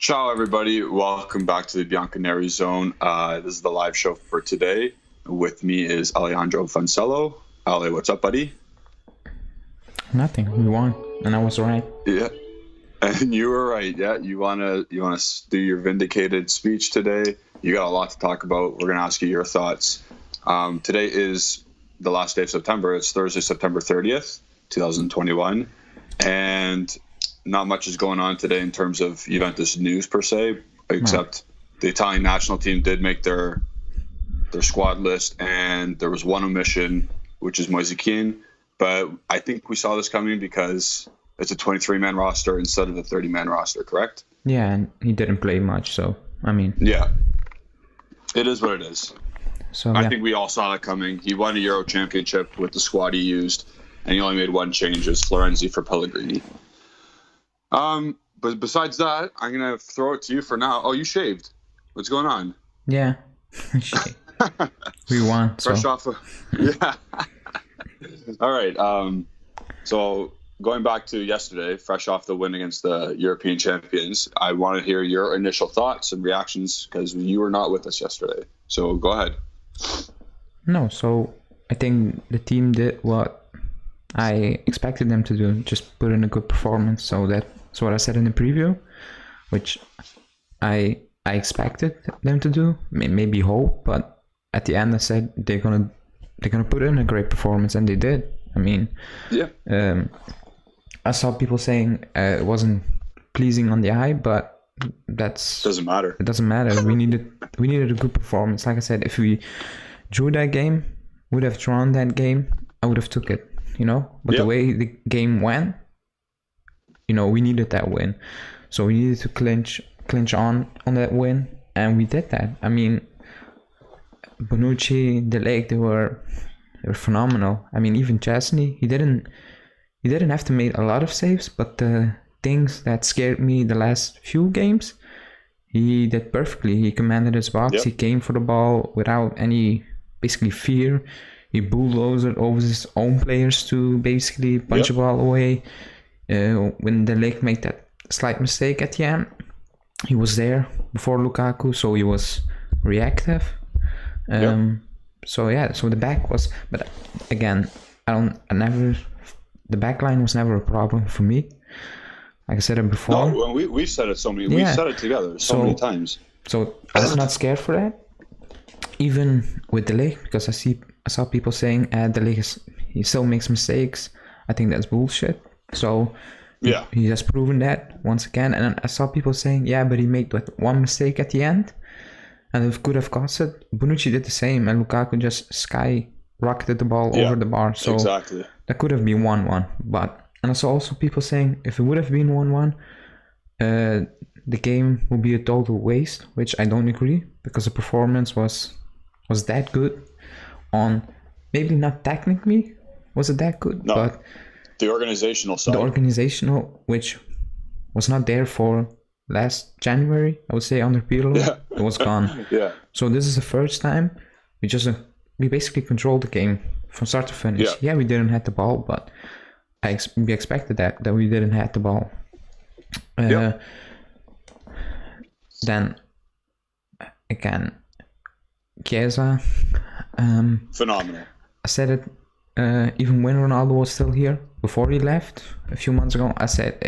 Ciao, everybody. Welcome back to the Bianconeri Zone. This is the live show for today. With me is Alejandro Foncello. Ale, what's up, buddy? Nothing. We won, and I was right. Yeah, and you were right. Yeah, you wanna do your vindicated speech today. You got a lot to talk about. We're gonna ask you your thoughts. Today is the last day of September. It's Thursday, September 30th, 2021, and not much is going on today in terms of Juventus news per se, except the Italian national team did make their squad list, and there was one omission, which is Moise Kean. But I think we saw this coming because it's a 23-man roster instead of a 30-man roster, correct? Yeah, and he didn't play much, so I mean. Yeah, it is what it is. So I think we all saw that coming. He won a Euro championship with the squad he used, and he only made one change, as Florenzi for Pellegrini. But besides that, I'm gonna throw it to you for now. Oh, you shaved. What's going on? Yeah. We won. Fresh off of, yeah. All right. So going back to yesterday, fresh off the win against the European champions, I want to hear your initial thoughts and reactions because you were not with us yesterday. So go ahead. No, so I think the team did what I expected them to do, just put in a good performance. So that's what I said in the preview, which I expected them to do, maybe hope, but at the end I said they're gonna put in a great performance, and they did. I mean, yeah. I saw people saying it wasn't pleasing on the eye, but doesn't matter. It doesn't matter. we needed a good performance. Like I said, if we drew that game, would have drawn that game, I would have took it. But the way the game went, we needed that win, so we needed to clinch on that win, and we did that. I mean, Bonucci, De Ligt, they were phenomenal. I mean, even Chesney, he didn't have to make a lot of saves, but the things that scared me the last few games, he did perfectly. He commanded his box. He came for the ball without any basically fear. He bulldozed over his own players to basically punch the ball away. When De Ligt made that slight mistake at the end, he was there before Lukaku, so he was reactive. So the back was, but again, the back line was never a problem for me. Like I said it before. No, we said it so many. We said it together so many times. So I was not scared for that, even with De Ligt, because I saw people saying De Ligt he still makes mistakes. I think that's bullshit. So he has proven that once again. And I saw people saying, but he made one mistake at the end, and it could have cost it. Bonucci did the same, and Lukaku just skyrocketed the ball over the bar. So exactly. That could have been 1-1. And I saw also people saying if it would have been 1-1, the game would be a total waste, which I don't agree, because the performance was that good. On maybe not technically was it that good, but the organizational side. The organizational, which was not there for last January, I would say, under Pirlo, it was gone. So this is the first time we basically controlled the game from start to finish. We didn't have the ball, but we expected that we didn't have the ball. Then again, Chiesa, phenomenal. I said it even when Ronaldo was still here before he left a few months ago. I said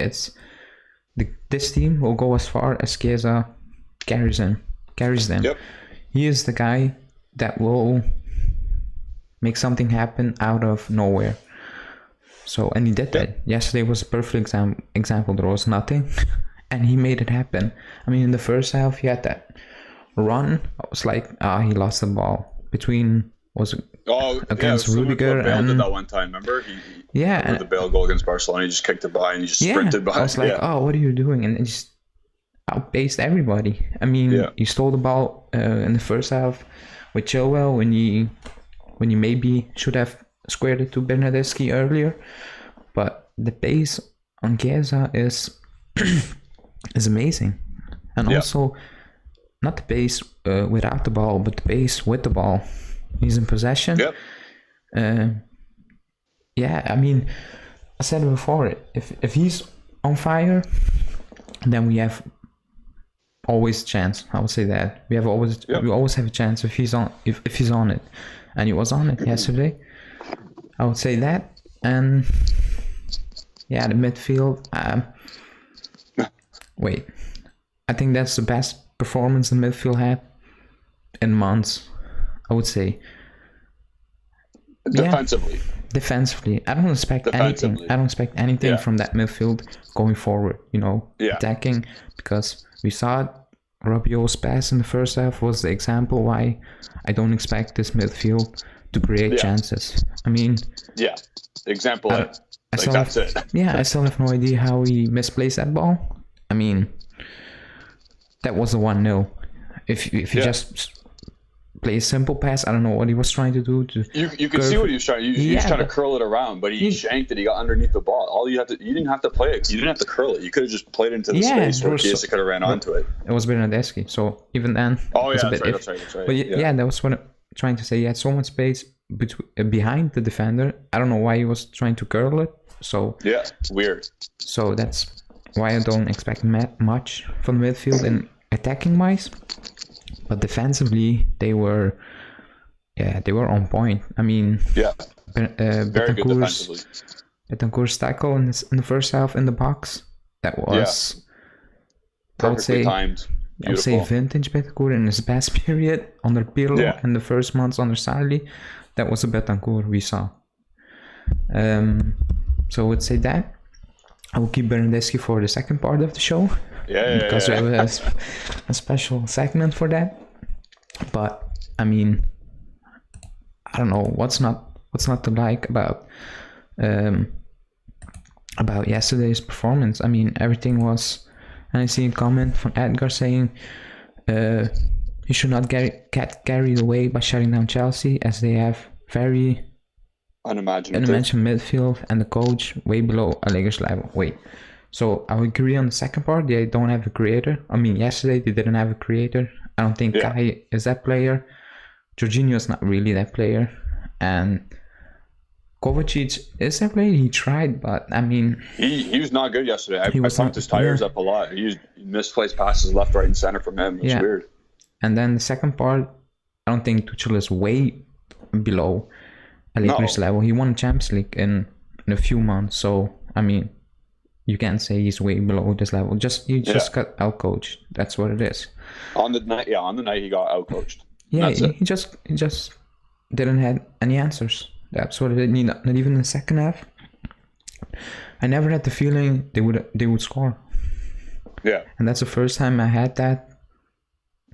this team will go as far as Chiesa carries them. He is the guy that will make something happen out of nowhere. So, and he did that. Yesterday was a perfect example. There was nothing, and he made it happen. I mean, in the first half, he had that run. I was like, he lost the ball between against Rudiger, Bale did that one time. Remember? The Bale goal against Barcelona, he just kicked it by and he just sprinted by. I was like, what are you doing? And he just outpaced everybody. I mean, he stole the ball in the first half with Chilwell when you maybe should have squared it to Bernardeschi earlier, but the pace on Chiesa is amazing, and also not the pace without the ball, but the pace with the ball. He's in possession. I mean, I said it before. If he's on fire, then we have always chance. I would say that we always have a chance if he's on it, and he was on it yesterday. I would say that. And yeah, the midfield. Wait, I think that's the best performance the midfield had in months, I would say. Defensively. Defensively, I don't expect anything. I don't expect anything from that midfield going forward. Attacking, because we saw it. Rabiot's pass in the first half was the example why I don't expect this midfield to create chances. I mean, example. That's it. I still have no idea how he misplaced that ball. I mean, that was a 1-0. If you just play a simple pass, I don't know what he was trying to do. You can see what he was trying. He was trying to curl it around, but he shanked it. He got underneath the ball. You didn't have to play it. You didn't have to curl it. You could have just played into the space where Chiesa could have ran onto it. It was Bernardeschi, so even then. Oh yeah, that's right. But that was what I'm trying to say. He had so much space behind the defender. I don't know why he was trying to curl it. So weird. So that's why I don't expect much from the midfield in attacking wise. But defensively, they were on point. I mean, very good defensively. Betancourt's tackle in the first half in the box, that was perfectly timed. Beautiful. I would say vintage Betancourt in his best period under Pirlo and the first months under Sarri. That was a Betancourt we saw. So I would say that. I will keep Bernardeschi for the second part of the show. Because we have a special segment for that. But I mean, I don't know what's not to like about yesterday's performance. I mean, everything was. And I see a comment from Edgar saying, "You should not get carried away by shutting down Chelsea, as they have very unimaginative midfield and the coach way below Allegri's level." Wait. So I would agree on the second part. They don't have a creator. I mean, yesterday they didn't have a creator. I don't think Kai is that player. Jorginho is not really that player. And Kovacic is that player. He tried, but I mean... He was not good yesterday. I pumped his tires up a lot. He used misplaced passes left, right, and center from him. It's weird. And then the second part, I don't think Tuchel is way below Allegri's level. He won Champions League in a few months. So, I mean... You can't say he's way below this level. He just got outcoached. That's what it is. On the night he got outcoached. Yeah, he just didn't have any answers. That's what it is. Not even in the second half. I never had the feeling they would score. Yeah. And that's the first time I had that.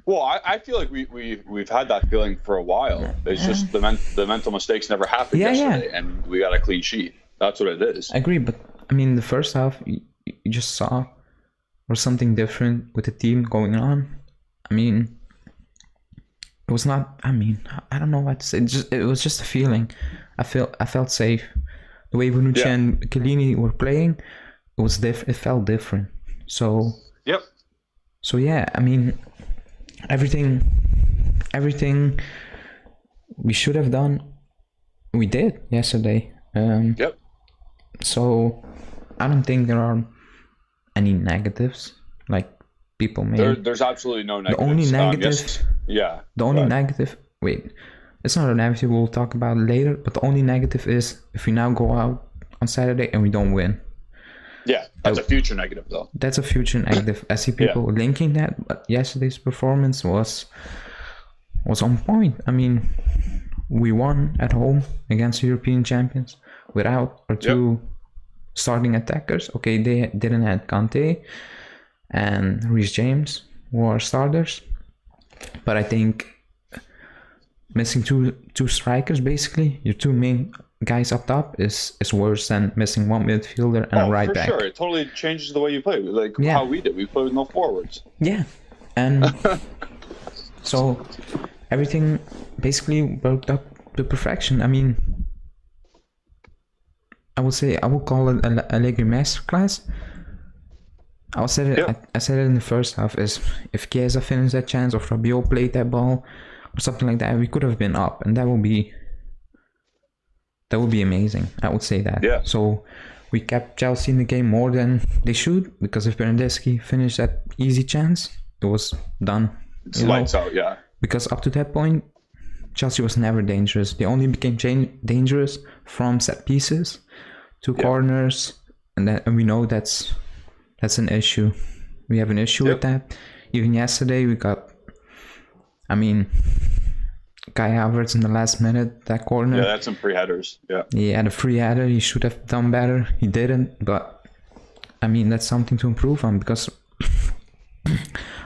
Well, I feel like we've had that feeling for a while. It's just the mental mistakes never happened yesterday, and we got a clean sheet. That's what it is. I agree, but I mean, the first half you just saw there was something different with the team going on. I mean, it was not. I mean, I don't know what to say. It was just a feeling. I felt safe. The way Bonucci and Chiellini were playing, it was different. It felt different. So. Yep. So yeah, I mean, everything we should have done, we did yesterday. Yep. So I don't think there are any negatives like people may. There's absolutely no negatives. The only negative. Wait, it's not a negative. We'll talk about it later. But the only negative is if we now go out on Saturday and we don't win. Yeah, that's a future negative though. That's a future negative. I see people linking that, but yesterday's performance was on point. I mean, we won at home against European champions without our two starting attackers. Okay, they didn't have Kante and Reece James who are starters, but I think missing two strikers, basically your two main guys up top, is worse than missing one midfielder and a right back. Sure, it totally changes the way you play. Like how we did, we played with no forwards. Yeah, and so everything basically worked up to perfection. I mean, I would call it a Allegri masterclass. I said it in the first half. Is if Chiesa finished that chance, or Rabiot played that ball, or something like that, we could have been up, and that would be amazing. I would say that. Yeah. So we kept Chelsea in the game more than they should, because if Bernardeschi finished that easy chance, it was done. It's lights out, yeah. Because up to that point, Chelsea was never dangerous. They only became dangerous from set pieces to corners, and we know that's an issue. We have an issue with that. Even yesterday, we got, I mean, Kai Havertz in the last minute, that corner. Yeah, that's some free headers. Yeah. He had a free header. He should have done better. He didn't. But I mean, that's something to improve on, because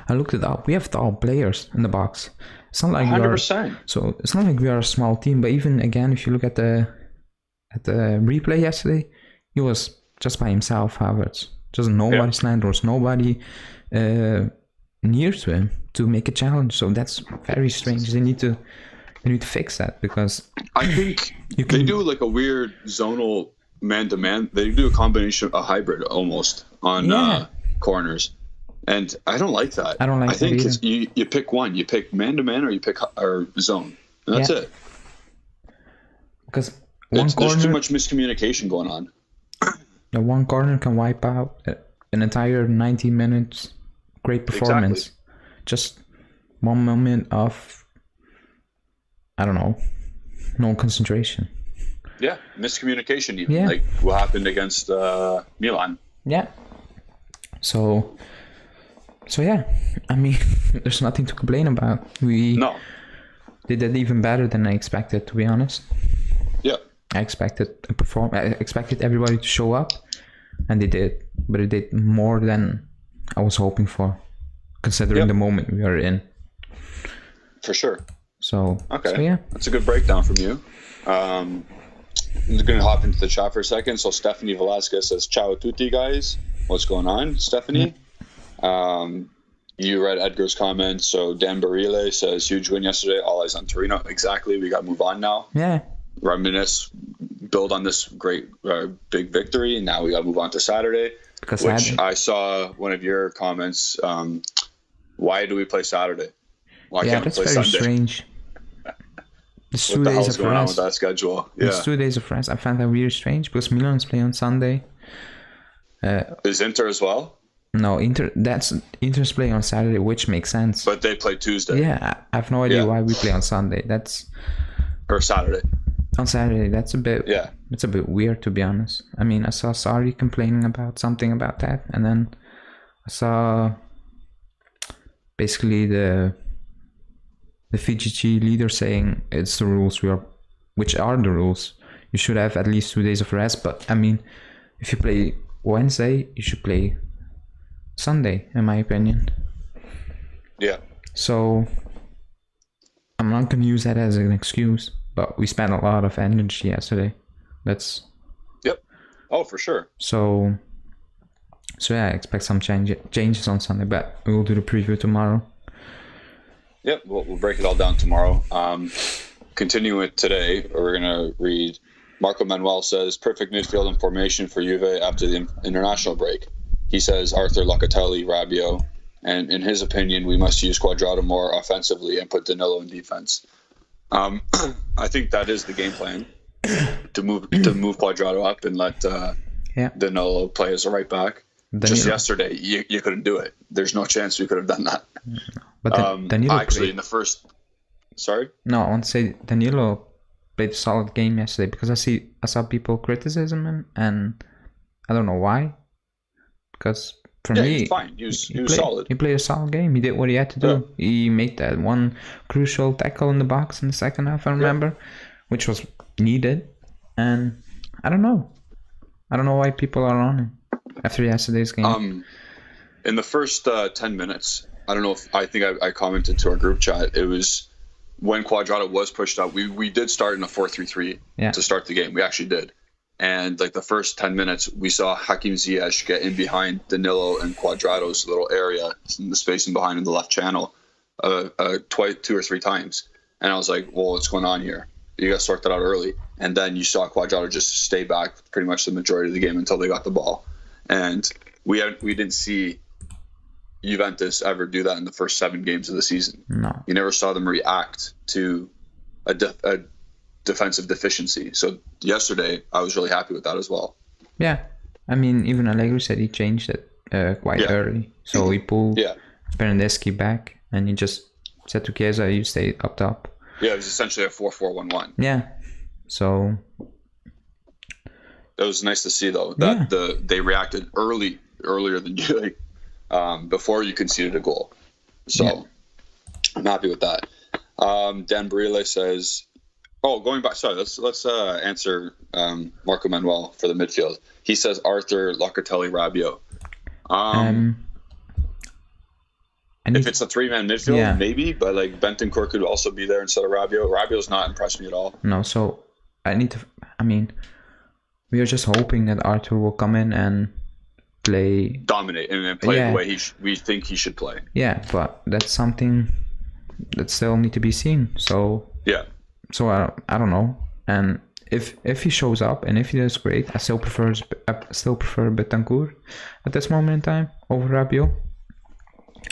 I looked it up. We have tall players in the box. It's not like 100%. So it's not like we are a small team. But even again, if you look at the replay yesterday, he was just by himself, Havertz. Just nobody's land. There was nobody near to him to make a challenge. So that's very strange. They need to fix that, because I think they do like a weird zonal man-to-man. They do a combination, a hybrid almost on corners, and I don't like that. I don't like. I think it's, you pick one. You pick man-to-man or you pick zone, and that's it. Because there's too much miscommunication going on. The one corner can wipe out an entire 90 minutes great performance. Exactly. Just one moment of, I don't know, no concentration. Yeah, miscommunication even. Like what happened against Milan. Yeah. So yeah, I mean, there's nothing to complain about. We did that even better than I expected, to be honest. Yeah. I expected everybody to show up, and they did, but it did more than I was hoping for, considering the moment we are in. For sure. So okay, so yeah, that's a good breakdown from you. I'm going to hop into the chat for a second. So Stephanie Velasquez says, "Ciao tutti, guys. What's going on, Stephanie?" You read Edgar's comment. So Dan Barile says, "Huge win yesterday. All eyes on Torino." Exactly. We got to move on now. Yeah. Reminisce, build on this great big victory, and now we got to move on to Saturday. Because I saw one of your comments. Why do we play Saturday? Why can't we play Sunday? That's very strange. It's 2 What the days hell's of going on rest. with that schedule? It's 2 days of rest. I find that really strange, because Milan's play on Sunday. Is Inter as well? No, Inter's play on Saturday, which makes sense. But they play Tuesday. Yeah, I have no idea why we play on Sunday. Or Saturday. On Saturday, that's a bit. Yeah. It's a bit weird, to be honest. I mean, I saw Sarri complaining about something about that, and then I saw basically the FIGC leader saying it's the rules. Which are the rules? You should have at least 2 days of rest. But I mean, if you play Wednesday, you should play Sunday, in my opinion. Yeah. So I'm not gonna use that as an excuse. But we spent a lot of energy yesterday. Yep. Oh, for sure. So yeah, I expect some changes on Sunday, but we will do the preview tomorrow. Yep, we'll break it all down tomorrow. Continuing with today, we're gonna read. Marco Manuel says, "Perfect midfield and formation for Juve after the international break." He says Arthur, Locatelli, Rabiot, and in his opinion, we must use Cuadrado more offensively and put Danilo in defense. I think that is the game plan, to move Cuadrado up and let Danilo play as a right back. Just yesterday, you couldn't do it. There's no chance we could have done that. But Danilo actually, in the first... Sorry? No, I want to say Danilo played a solid game yesterday, because I saw people criticism him, and I don't know why. Because for me, he was fine. He was solid. He played a solid game. He did what he had to do. Yeah. He made that one crucial tackle in the box in the second half, I remember, which was needed. And I don't know why people are on him after yesterday's game. In the first 10 minutes, I don't know if I think I commented to our group chat. It was when Cuadrado was pushed up. We did start in a 4-3-3 to start the game. We actually did. And like the first 10 minutes, we saw Hakim Ziyech get in behind Danilo and Cuadrado's little area, in the spacing behind in the left channel, 2 or 3 times. And I was like, well, what's going on here? You got to sort that out early. And then you saw Cuadrado just stay back pretty much the majority of the game until they got the ball. And we didn't see Juventus ever do that in the first 7 games of the season. No. You never saw them react to a defensive deficiency. So yesterday, I was really happy with that as well. Yeah. I mean, even Allegri said he changed it quite early. So he pulled Bernardeschi back, and he just said to Chiesa, "You stay up top." Yeah, it was essentially a 4-4-1-1. Yeah, so it was nice to see though that they reacted earlier than you, before you conceded a goal. So I'm happy with that. Dan Barile says, going back. Sorry, let's answer Marco Manuel for the midfield. He says Arthur, Locatelli, Rabiot. If it's a 3-man midfield, maybe, but like Bentancur could also be there instead of Rabiot. Rabiot's not impressed me at all. No, so we are just hoping that Arthur will come in and dominate and play the way we think he should play. Yeah, but that's something that still need to be seen. So I don't know. And if he shows up and if he does great, I still prefer Bentancur at this moment in time over Rabiot.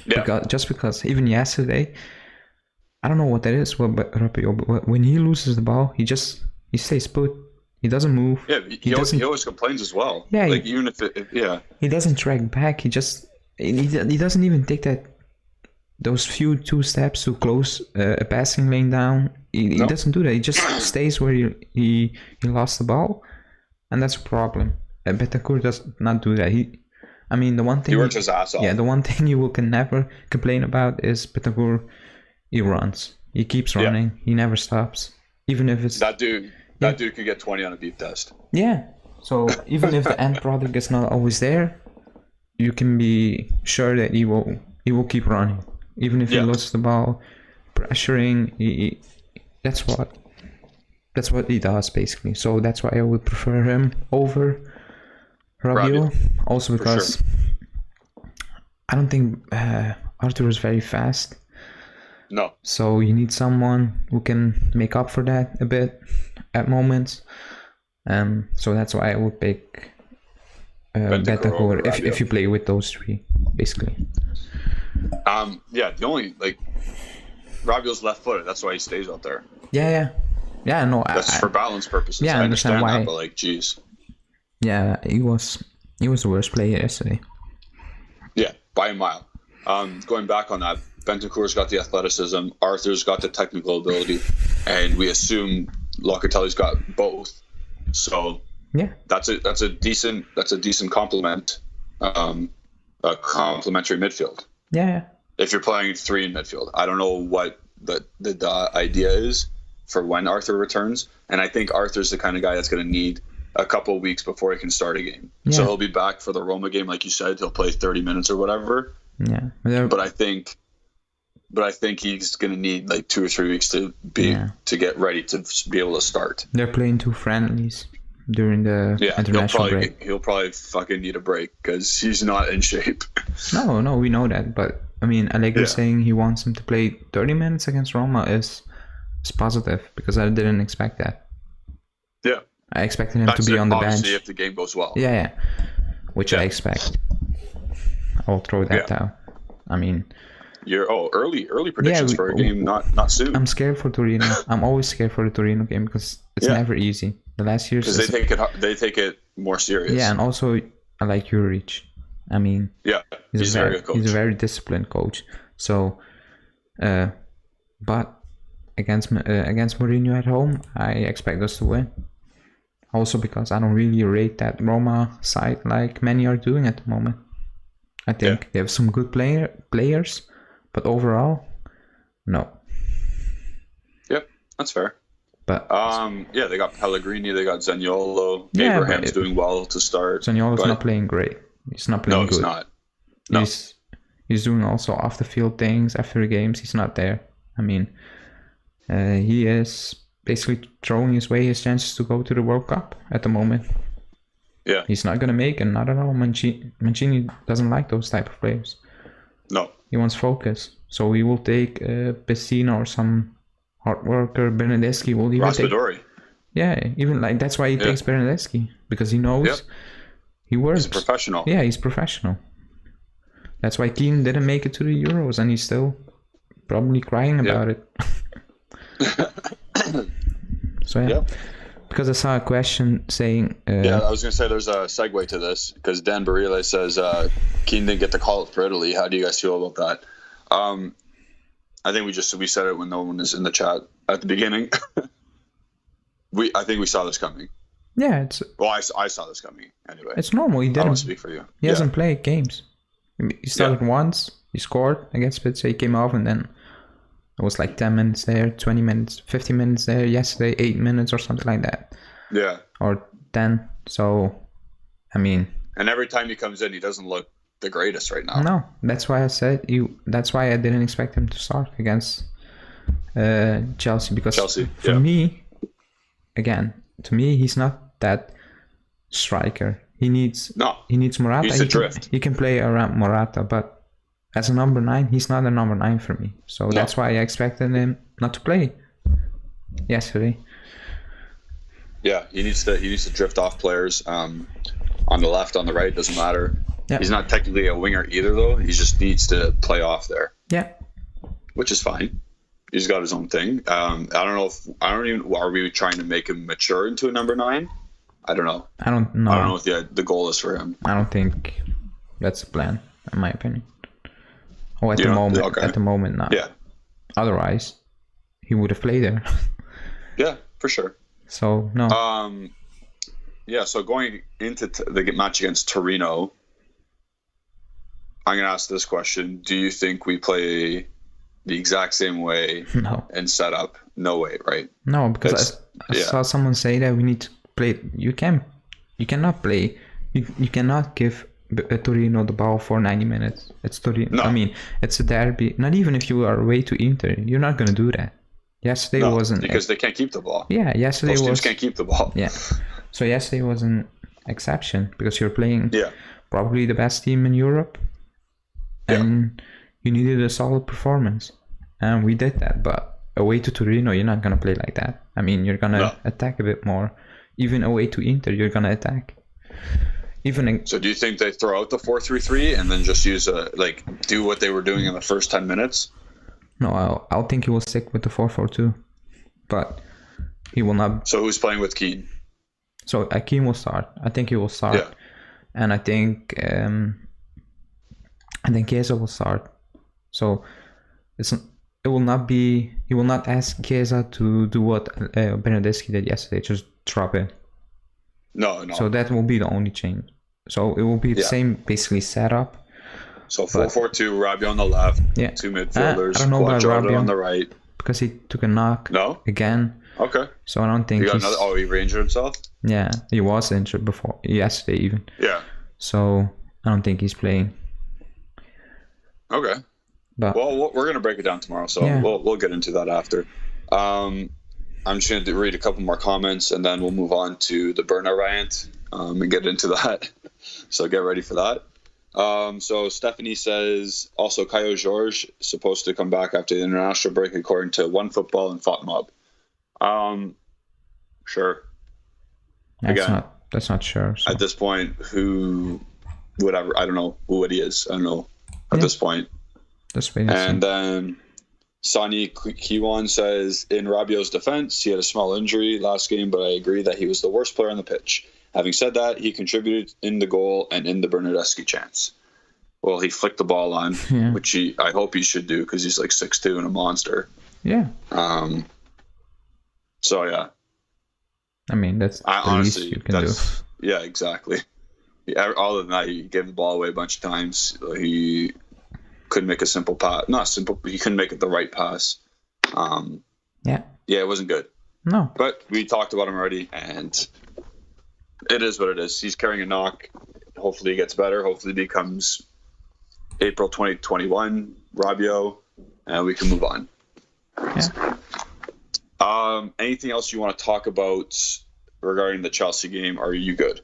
Yeah. Because even yesterday, I don't know what that is. But Rabiot, but when he loses the ball, he stays put. He doesn't move. Yeah, he always complains as well. Yeah, like even if he doesn't track back. He doesn't even take those few 2 steps to close a passing lane down. He doesn't do that. He just stays where he lost the ball, and that's a problem. Bentancur does not do that. The one thing he works his ass off. Yeah, the one thing you can never complain about is Bentancur. He runs. He keeps running. Yeah. He never stops, even if it's that dude. That dude could get 20 on a beep test. Yeah. So even if the end product is not always there, you can be sure that he will keep running, even if he loses the ball, pressuring. That's what he does basically. So that's why I would prefer him over Rabiot. Also because I don't think Arthur is very fast. No. So you need someone who can make up for that a bit at moments. So that's why I would pick Bentancur if you play with those 3, basically. The only Rabiot's left-footed. That's why he stays out there. Yeah. No, that's for balance purposes. Yeah, I understand why. That, but geez. Yeah, he was the worst player yesterday. Yeah, by a mile. Going back on that, Bentancur's got the athleticism, Arthur's got the technical ability, and we assume Locatelli's got both. So that's a decent complement, a complementary midfield. Yeah. If you're playing 3 in midfield, I don't know what the idea is for when Arthur returns, and I think Arthur's the kind of guy that's going to need a couple of weeks before he can start a game. Yeah. So he'll be back for the Roma game, like you said. He'll play 30 minutes or whatever. Yeah. But I think he's going to need 2 or 3 weeks to get ready to be able to start. They're playing 2 friendlies during the international break. He'll probably fucking need a break because he's not in shape. No, we know that. But Allegri saying he wants him to play 30 minutes against Roma is positive because I didn't expect that. Yeah. I expected him to be on the bench. Obviously, if the game goes well. Yeah. Which I expect. I'll throw that down. You're early predictions for a game, not soon. I'm scared for Torino. I'm always scared for the Torino game because it's never easy. The last years because they take it more serious. Yeah, and also I like Juric. He's a very good coach. He's a very disciplined coach. So, but against Mourinho at home, I expect us to win. Also because I don't really rate that Roma side like many are doing at the moment. I think they have some good players, but overall, no. Yep, that's fair. But they got Pellegrini, they got Zaniolo. Abraham's doing well to start. Zaniolo's not playing great. He's not playing good. He's not. No. He's doing also off the field things after the games. He's not there. He is basically throwing his chances to go to the World Cup at the moment. Yeah. He's not going to make it. Not at all. Mancini doesn't like those type of players. No. He wants focus. So he will take Pessina or some hard worker. Bernardeschi will even Raspadori. Even that's why he takes Bernardeschi. Because he knows he works. He's a professional. Yeah, he's professional. That's why Keane didn't make it to the Euros and he's still probably crying about it. So because I saw a question saying. Yeah, I was gonna say there's a segue to this because Dan Barile says Keane didn't get the call for Italy. How do you guys feel about that? I think we said it when no one was in the chat at the beginning. I think we saw this coming. Yeah, I saw this coming anyway. It's normal. He didn't. I don't speak for you. He hasn't played games. He started once. He scored against Spezia. He came off, and then it was like 10 minutes there, 20 minutes, 15 minutes there. Yesterday, 8 minutes or something like that. Yeah. Or 10. So, I mean. And every time he comes in, he doesn't look the greatest right now. No, that's why I said That's why I didn't expect him to start against Chelsea, because for me, again, to me, he's not that striker. He needs Morata. He can play around Morata, but as a number 9, he's not a number 9 for me. So that's why I expected him not to play yesterday. Yeah, he needs to drift off players on the left, on the right, doesn't matter. Yep. He's not technically a winger either, though. He just needs to play off there. Yeah, which is fine. He's got his own thing. Are we trying to make him mature into a number 9? I don't know. I don't know what the goal is for him. I don't think that's the plan, in my opinion. At the moment, not. Yeah. Otherwise, he would have played there. Yeah, for sure. So no. Yeah. So going into the match against Torino, I'm gonna ask this question: do you think we play the exact same way? No. And set up? No way, right? No, because I saw someone say that we need to play. You cannot play. You cannot give Torino the ball for 90 minutes. It's Torino. No. I mean, it's a derby. Not even if you are away to Inter, you're not gonna do that. Yesterday wasn't, because they can't keep the ball. Yeah, yesterday most teams can't keep the ball. Yeah, so yesterday was an exception because you're playing probably the best team in Europe, and you needed a solid performance, and we did that. But away to Torino, you're not gonna play like that. I mean, you're gonna attack a bit more. Even away to Inter, you're gonna attack. So do you think they throw out the 4-3-3 and then just use do what they were doing in the first 10 minutes? No, I'll think he will stick with the 4-4-2, but he will not. So who's playing with Keane? So Keane will start. I think he will start, and I think Chiesa will start. So it will not be. He will not ask Chiesa to do what Bernardeschi did yesterday, just drop it. No. So that will be the only change. So it will be the same basically setup. So 4-4-2, Rabiot on the left, 2 midfielders, I don't know about Rabiot on the right. Because he took a knock again. Okay. So I don't think he re-injured himself? Yeah, he was injured before, yesterday even. Yeah. So I don't think he's playing. Okay. But we're going to break it down tomorrow, so we'll get into that after. I'm just going to read a couple more comments, and then we'll move on to the burner rant and get into that. So get ready for that. So Stephanie says, also Caio Jorge supposed to come back after the international break according to OneFootball and FotMob. Sure. That's not sure. So. At this point, I don't know who he is. I don't know at this point. And then Sonny Kiwan says, in Rabiot's defense, he had a small injury last game, but I agree that he was the worst player on the pitch. Having said that, he contributed in the goal and in the Bernardeschi chance. Well, he flicked the ball on, which I hope he should do because he's like 6'2" and a monster. Yeah. So, yeah. I mean, that's the least you can do. Yeah, exactly. Other than that, he gave the ball away a bunch of times. He couldn't make a simple pass. Not simple, but he couldn't make it the right pass. Yeah, it wasn't good. No. But we talked about him already, and it is what it is. He's carrying a knock. Hopefully he gets better. Hopefully he becomes April 2021 Rabiot, and we can move on. Yeah. Anything else you want to talk about regarding the Chelsea game? Are you good?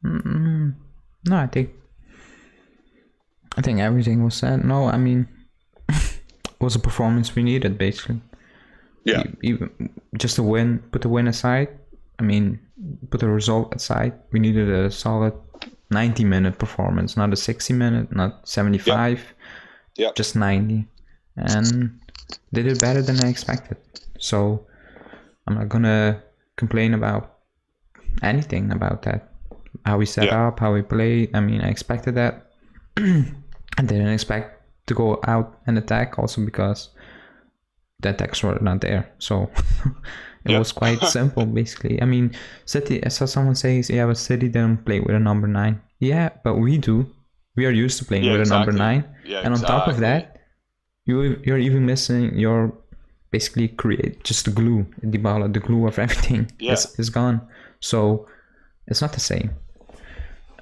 No, I think everything was said. No, I mean, it was a performance we needed, basically. Yeah. Even just a win, put the win aside. I mean, put the result aside. We needed a solid 90-minute performance, not a 60-minute, not 75. Yeah. Just 90. And they did better than I expected. So I'm not gonna complain about anything about that. How we set up, how we play. I mean, I expected that. I didn't expect to go out and attack also because the attacks were not there. So it was quite simple, basically. I mean, City, I saw someone say, yeah, but City didn't play with a number 9. Yeah, but we do. We are used to playing with a number 9. Yeah, and on top of that, you're even missing your basically create just the glue, Dybala, the glue of everything is gone. So it's not the same.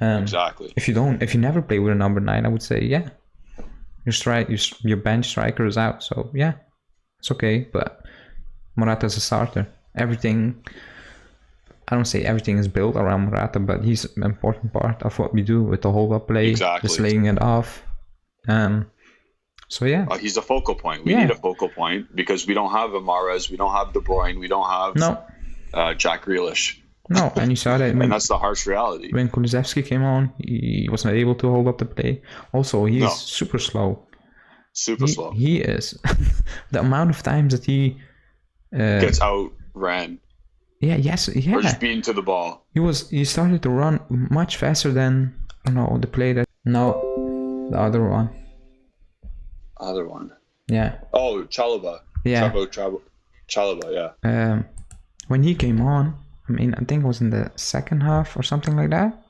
Exactly. If you never play with a number 9, I would say, yeah, your bench striker is out. So yeah, it's okay. But Morata's a starter. Everything, I don't say everything is built around Morata, but he's an important part of what we do with the hold-up play, just laying it off. So yeah, he's a focal point. We need a focal point because we don't have a Mahrez, we don't have De Bruyne, we don't have Jack Grealish. No, and you saw that. And that's the harsh reality. When Kulusevski came on, he was not able to hold up the play. Also, he is super slow. Slow. He is. The amount of times that he gets outran. Yeah. Or just beaten to the ball. He started to run much faster than the play that. No, the other one. Other one. Yeah. Oh, Chalobah. Yeah. Chalobah, yeah. When he came on, I mean, I think it was in the second half or something like that.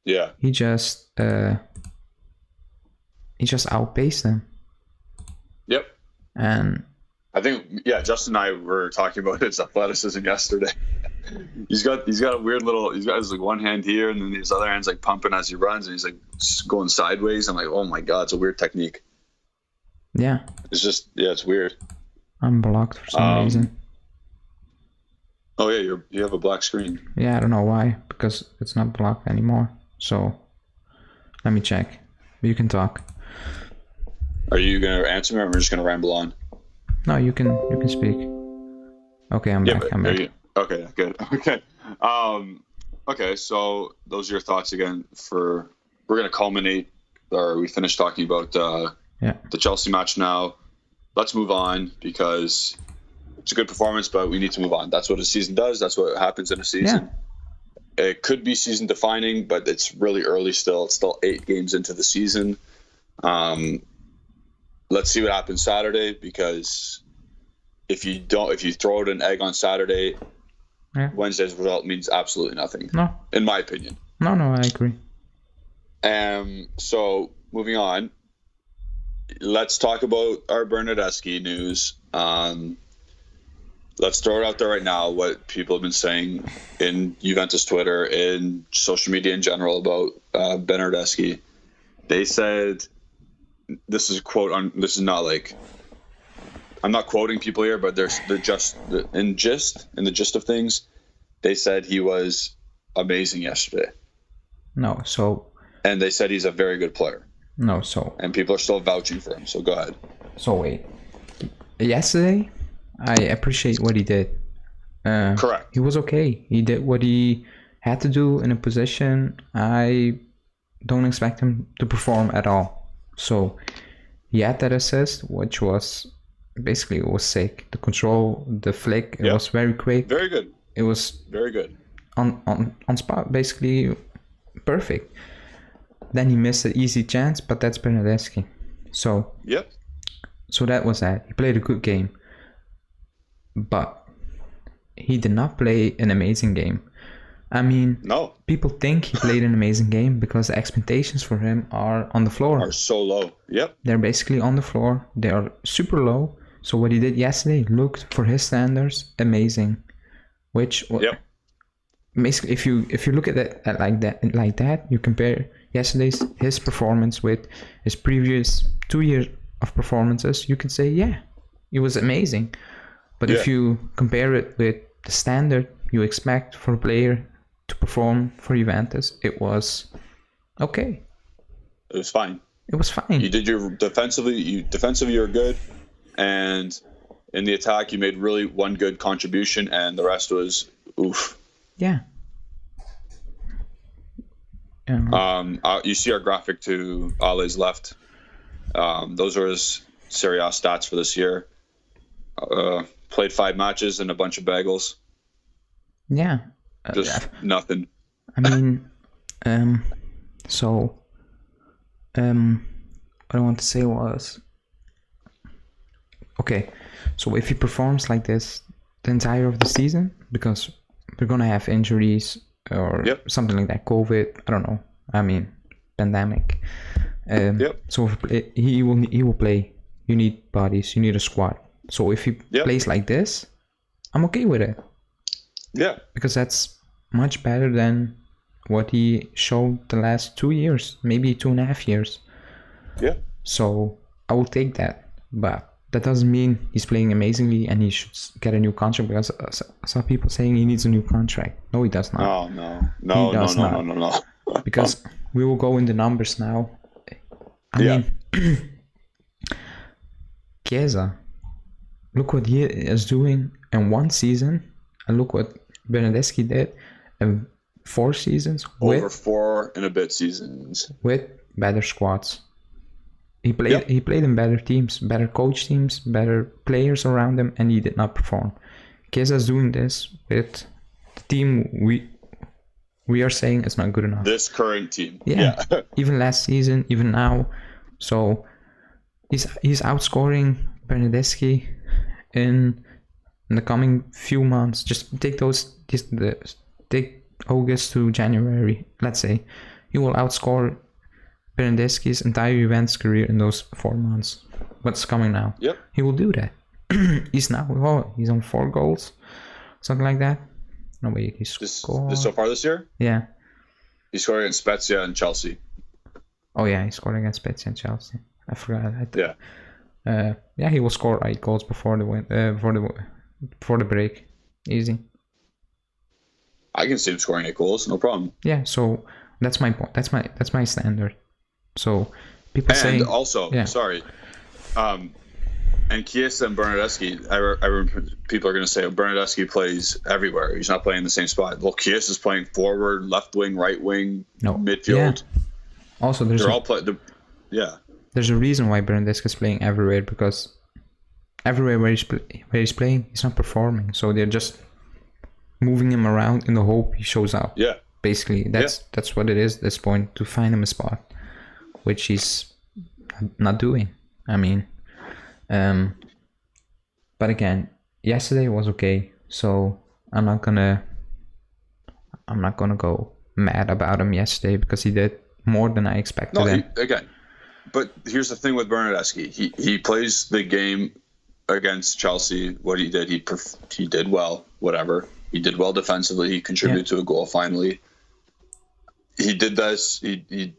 Yeah. He just outpaced him. Yep. And I think Justin and I were talking about his athleticism yesterday. he's got a weird little. He's got his like one hand here, and then his other hand's like pumping as he runs, and he's like going sideways. I'm like, oh my god, it's a weird technique. Yeah. It's just it's weird. I'm blocked for some reason. Oh yeah, you have a black screen. Yeah, I don't know why, because it's not blocked anymore. So let me check. You can talk. Are you gonna answer me, or am I just gonna ramble on? No, you can speak. Okay, I'm back. Okay, good. Okay. Okay, so those are your thoughts again we're gonna culminate, or we finished talking about the Chelsea match now. Let's move on because it's a good performance, but we need to move on. That's what a season does. That's what happens in a season. Yeah. It could be season defining, but it's really early still. It's still 8 games into the season. Let's see what happens Saturday, because if you throw out an egg on Saturday, Wednesday's result means absolutely nothing. No. In my opinion. No, I agree. So moving on, let's talk about our Bernardeschi news. Let's throw it out there right now, what people have been saying in Juventus Twitter, in social media in general about Bernardeschi. They said, this is a quote, this is not like, I'm not quoting people here, but in the gist of things, they said he was amazing yesterday. No, so... And they said he's a very good player. No, so... And people are still vouching for him, so go ahead. So wait. Yesterday, I appreciate what he did. Correct. He was okay. He did what he had to do in a position. I don't expect him to perform at all. So he had that assist, which was basically, it was sick. The control, the flick, it was very quick. Very good. It was very good. On spot, basically perfect. Then he missed an easy chance, but that's Bernardeschi. So So that was that. He played a good game. But he did not play an amazing game. I mean, no. People think he played an amazing game because the expectations for him are on the floor. Are so low. Yep. They're basically on the floor. They are super low. So what he did yesterday looked, for his standards, amazing. Which basically, if you look at it like that, you compare his performance with his previous 2 years of performances, you could say, it was amazing. But if you compare it with the standard you expect for a player to perform for Juventus, it was okay. It was fine. It was fine. You did your defensively you were good, and in the attack you made really one good contribution, and the rest was oof. Yeah. You see our graphic to Ale's left. Those are his Serie A stats for this year. Played 5 matches and a bunch of bagels. Yeah. Just nothing. I mean, so, what I want to say was, okay, so if he performs like this the entire of the season, because we're gonna have injuries or something like that, COVID, I don't know. I mean, pandemic. So he will play. You need bodies. You need a squad. So if he plays like this, I'm okay with it. Yeah. Because that's much better than what he showed the last 2 years, maybe 2.5 years. Yeah. So I will take that, but that doesn't mean he's playing amazingly and he should get a new contract, because I saw people saying he needs a new contract. No, he does not. Oh, no. Because we will go in the numbers now. I mean, Chiesa, look what he is doing in one season, and look what Bernardeschi did in 4 seasons. Over 4 and a bit seasons. With better squads. He played in better teams, better coach teams, better players around him, and he did not perform. Chiesa is doing this with the team we are saying it's not good enough. This current team. Yeah. Even last season, even now. So he's outscoring Bernardeschi in the coming few months. Just take take August to January, let's say. He will outscore Bernardeschi's entire Juventus career in those 4 months. What's coming now? Yep. He will do that. He's on 4 goals, something like that. No, wait, he scored. This so far this year? Yeah. He scored against Spezia and Chelsea. Oh yeah, he scored against Spezia and Chelsea. I forgot. He will score 8 goals before the break. Easy. I can see him scoring 8 goals, no problem. Yeah, so that's my point. That's my standard. So people saying, sorry, and Chiesa and Bernardeschi, I remember people are going to say, Bernardeschi plays everywhere. He's not playing in the same spot. Well, Chiesa's playing forward, left wing, right wing, midfield. Yeah. Also, there's a reason why Bernardeschi is playing everywhere, because everywhere where he's playing, he's not performing. So they're just moving him around in the hope he shows up. Yeah. Basically, that's what it is at this point, to find him a spot, which he's not doing. I mean, but again, yesterday was okay, so I'm not gonna go mad about him yesterday, because he did more than I expected. But here's the thing with Bernardeschi. He plays the game against Chelsea. What he did, he did well. Whatever, he did well defensively. He contributed to a goal finally. He did this. He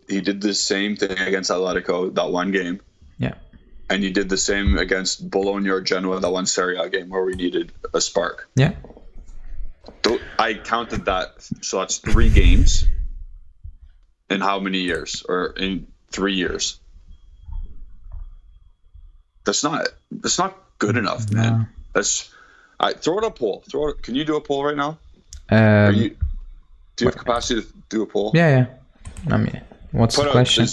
did the same thing against Atletico, that one game. Yeah. And he did the same against Bologna or Genoa, that one Serie A game where we needed a spark. Yeah. I counted that, so that's 3 games. In how many years? Or in 3 years? That's not good enough, man. Throw it a poll. Can you do a poll right now? Do you have capacity to do a poll? Yeah. I mean, what's the question?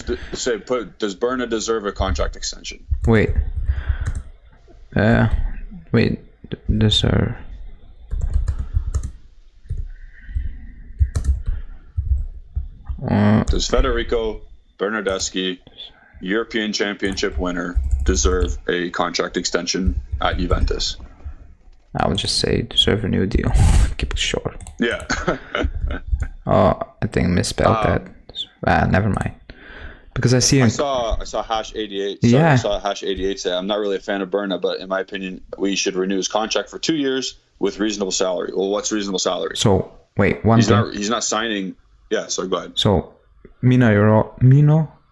Does Berna deserve a contract extension? Wait. Deserve. Does Federico Bernardeschi, European Championship winner, deserve a contract extension at Juventus? I would just say deserve a new deal. Keep it short. Yeah. I think misspelled that. Never mind. Because I see. I saw Hash 88. I saw Hash 88 say, "I'm not really a fan of Berna, but in my opinion, we should renew his contract for 2 years with reasonable salary." Well, what's reasonable salary? So wait, he's not signing. Yeah. So go ahead. So Mino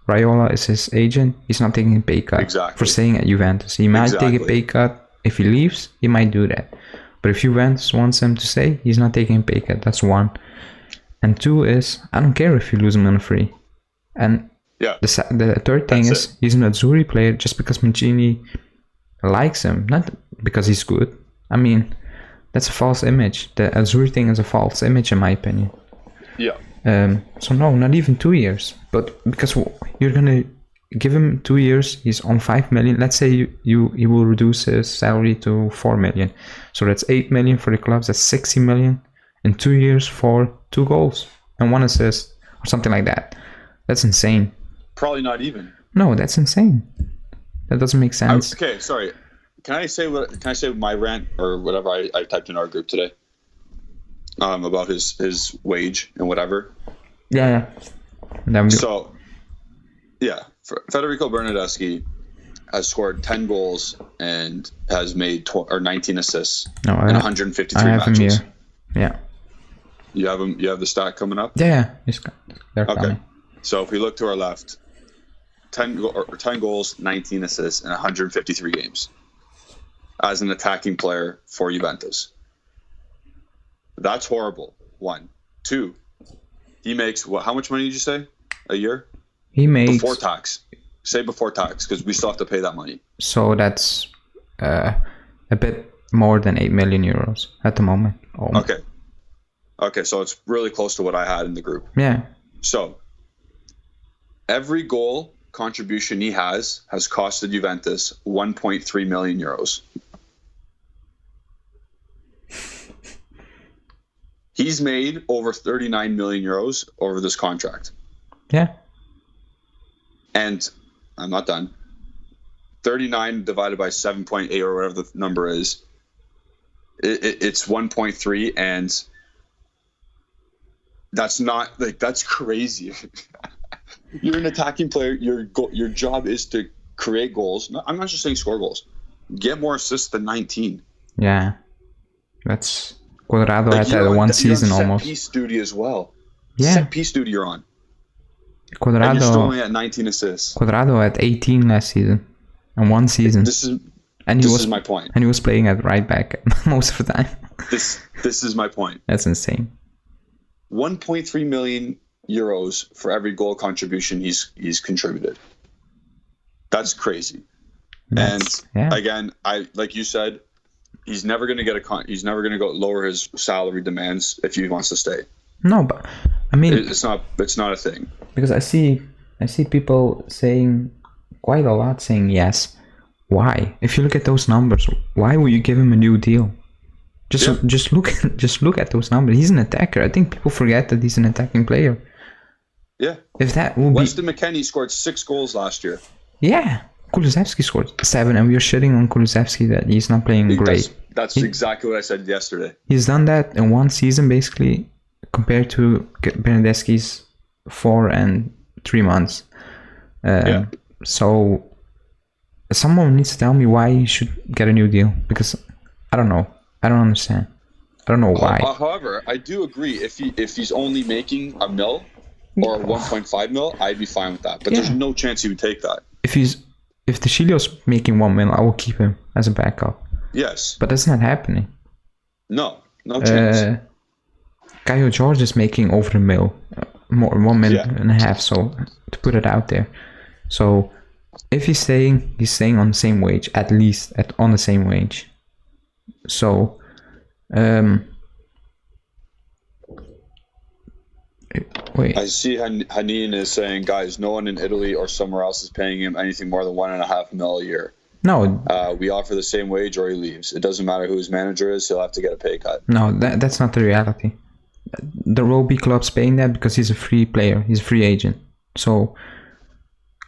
Raiola is his agent. He's not taking a pay cut for staying at Juventus. He might take a pay cut if he leaves. He might do that. But if Juventus wants him to stay, he's not taking a pay cut. That's 1. And 2 is, I don't care if you lose him on a free. And the third thing is, he's an Azzurri player just because Mancini likes him, not because he's good. I mean, that's a false image. The Azzurri thing is a false image, in my opinion. Yeah. So no, not even 2 years. But because you're gonna give him 2 years, he's on 5 million. Let's say you will reduce his salary to 4 million. So that's 8 million for the clubs. That's 60 million. in 2 years for 2 goals and 1 assist or something like that. That's insane. Probably not even. No, that's insane. That doesn't make sense. Okay, sorry. Can I say my rant or whatever I typed in our group today? About his wage and whatever. Yeah. So, yeah, Federico Bernardeschi has scored 10 goals and has made 19 assists in 153 matches. Him here. Yeah. You have him. You have the stat coming up. Yeah. They're okay. Coming. So if we look to our left, 10 goals, 19 assists in 153 games as an attacking player for Juventus. That's horrible. 1, 2. He makes what? How much money did you say a year? He makes before tax. Say before tax, because we still have to pay that money. So that's a bit more than 8 million euros at the moment. Okay, so it's really close to what I had in the group. Yeah. So every goal contribution he has costed Juventus 1.3 million euros. He's made over 39 million euros over this contract. Yeah. And I'm not done. 39 divided by 7.8 or whatever the number is, it's 1.3, and that's not that's crazy. You're an attacking player. Your job is to create goals. I'm not just saying score goals. Get more assists than 19. Yeah, that's Quadrado had that one season almost. Set piece duty as well. Yeah, set piece duty you're on. Quadrado. And you're still only at 19 assists. Quadrado had 18 last season, and 1 season. This is my point. And he was playing at right back most of the time. This is my point. That's insane. 1.3 million euros for every goal contribution he's contributed. That's crazy. Again, I like you said, he's never going to get he's never going to go lower his salary demands if he wants to stay. No, but I mean, it's not a thing. Because I see people saying quite a lot, saying yes. Why? If you look at those numbers, why would you give him a new deal? Just look at those numbers. He's an attacker. I think people forget that he's an attacking player. Yeah. If that will Weston McKennie scored 6 goals last year. Yeah. Kulusevski scored 7, and we are shitting on Kulusevski that he's not playing great. That's exactly what I said yesterday. He's done that in 1 season, basically, compared to Bernardeschi's 4 and 3 months. So someone needs to tell me why he should get a new deal, because I don't know. I don't understand. I don't know why. However, I do agree if he's only making $1 million or 1.5 million, I'd be fine with that. But there's no chance he would take that. If the Chilio's making $1 million, I will keep him as a backup. Yes. But that's not happening. No chance. Caio Jorge is making over $1 million, more $1.5 million. So to put it out there, so if he's staying on the same wage, at least on the same wage. So, wait. I see Hanin is saying, guys, no one in Italy or somewhere else is paying him anything more than $1.5 million a year. No. We offer the same wage or he leaves. It doesn't matter who his manager is, he'll have to get a pay cut. No, that's not the reality. The Roby club's paying that because he's a free player. He's a free agent. So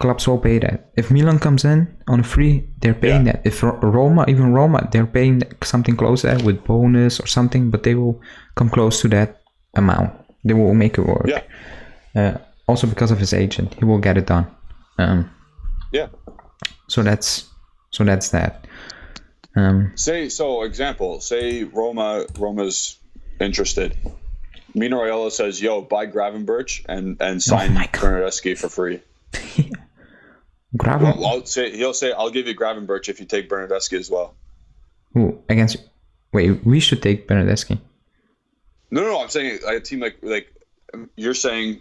clubs will pay that. If Milan comes in on a free, they're paying that. If Roma, they're paying something close to that with bonus or something, but they will come close to that amount. They will make it work. Yeah. Also because of his agent, he will get it done. So that's that. Say Roma's interested. Mino Raiola says, "Yo, buy Gravenberch and sign Bernardeschi for free." He'll say, "I'll give you Gravenberch if you take Bernardeschi as well." Who against? Wait, we should take Bernardeschi. No. I'm saying a team like you're saying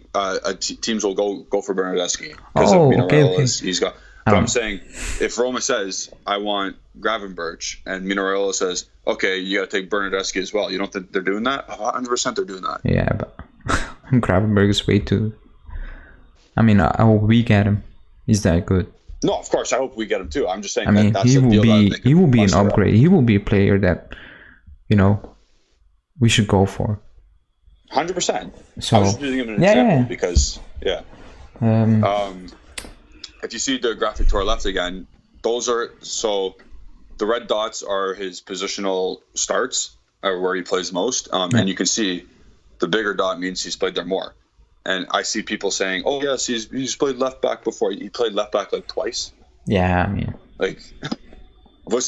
teams will go for Bernardeschi because of Mino Raiola. He's got. But I'm saying if Roma says I want Gravenberch and Mino Raiola says, okay, you got to take Bernardeschi as well. You don't think they're doing that? 100% they're doing that. Yeah, but Gravenberch is way too. I mean, I hope we get him. He's that good. No, of course, I hope we get him too. I'm just saying that's he will be an upgrade. He will be a player that, we should go for. 100%. So I was just using him as an example because Um, if you see the graphic to our left again, those are the red dots are his positional starts, or where he plays most, and you can see the bigger dot means he's played there more. And I see people saying, "Oh yes, he's played left back before. He played left back like twice." Yeah, I mean, like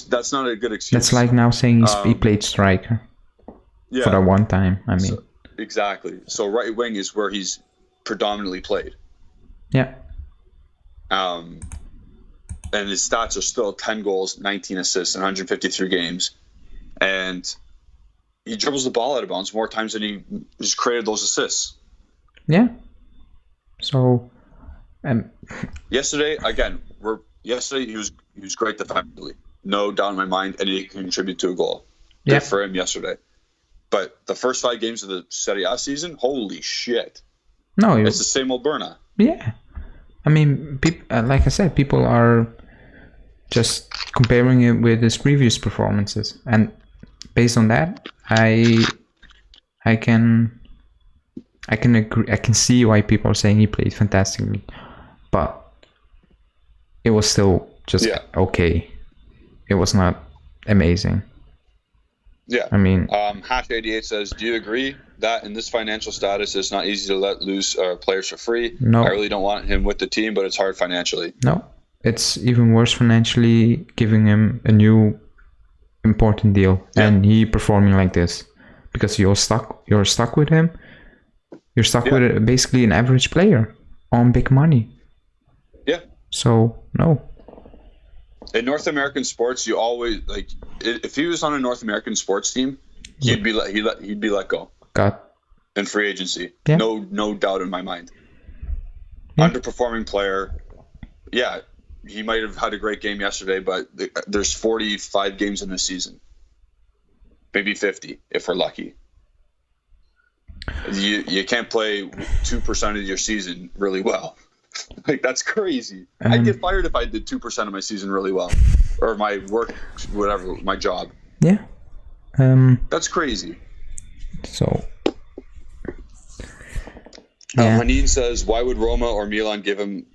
that's not a good excuse. That's like now saying he played striker for the one time. I mean, exactly. So right wing is where he's predominantly played. Yeah. And his stats are still 10 goals, 19 assists, and 153 games. And he dribbles the ball out of bounds more times than he has created those assists. Yeah. So, yesterday he was great defensively. No doubt in my mind, and he can contribute to a goal. Good for him yesterday. But the first 5 games of the Serie A season, holy shit. No, it's the same old Berna. Yeah. I mean, like I said, people are just comparing it with his previous performances, and based on that, I can agree. I can see why people are saying he played fantastically, but it was still just okay. It was not amazing. Yeah. I mean, Hash88 says, "Do you agree that in this financial status, it's not easy to let loose players for free? No. I really don't want him with the team, but it's hard financially." No, it's even worse financially giving him a new important deal and he performing like this, because you're stuck with him. You're stuck with basically an average player on big money. Yeah. So no. In North American sports, you always if he was on a North American sports team, he'd be let go. In free agency. Yeah. No doubt in my mind. Yeah. Underperforming player. Yeah, he might have had a great game yesterday, but there's 45 games in the season. Maybe 50 if we're lucky. You can't play 2% of your season really well. That's crazy. I'd get fired if I did 2% of my season really well, or my work, whatever, my job. Yeah. That's crazy. So. Haneen says, "Why would Roma or Milan give him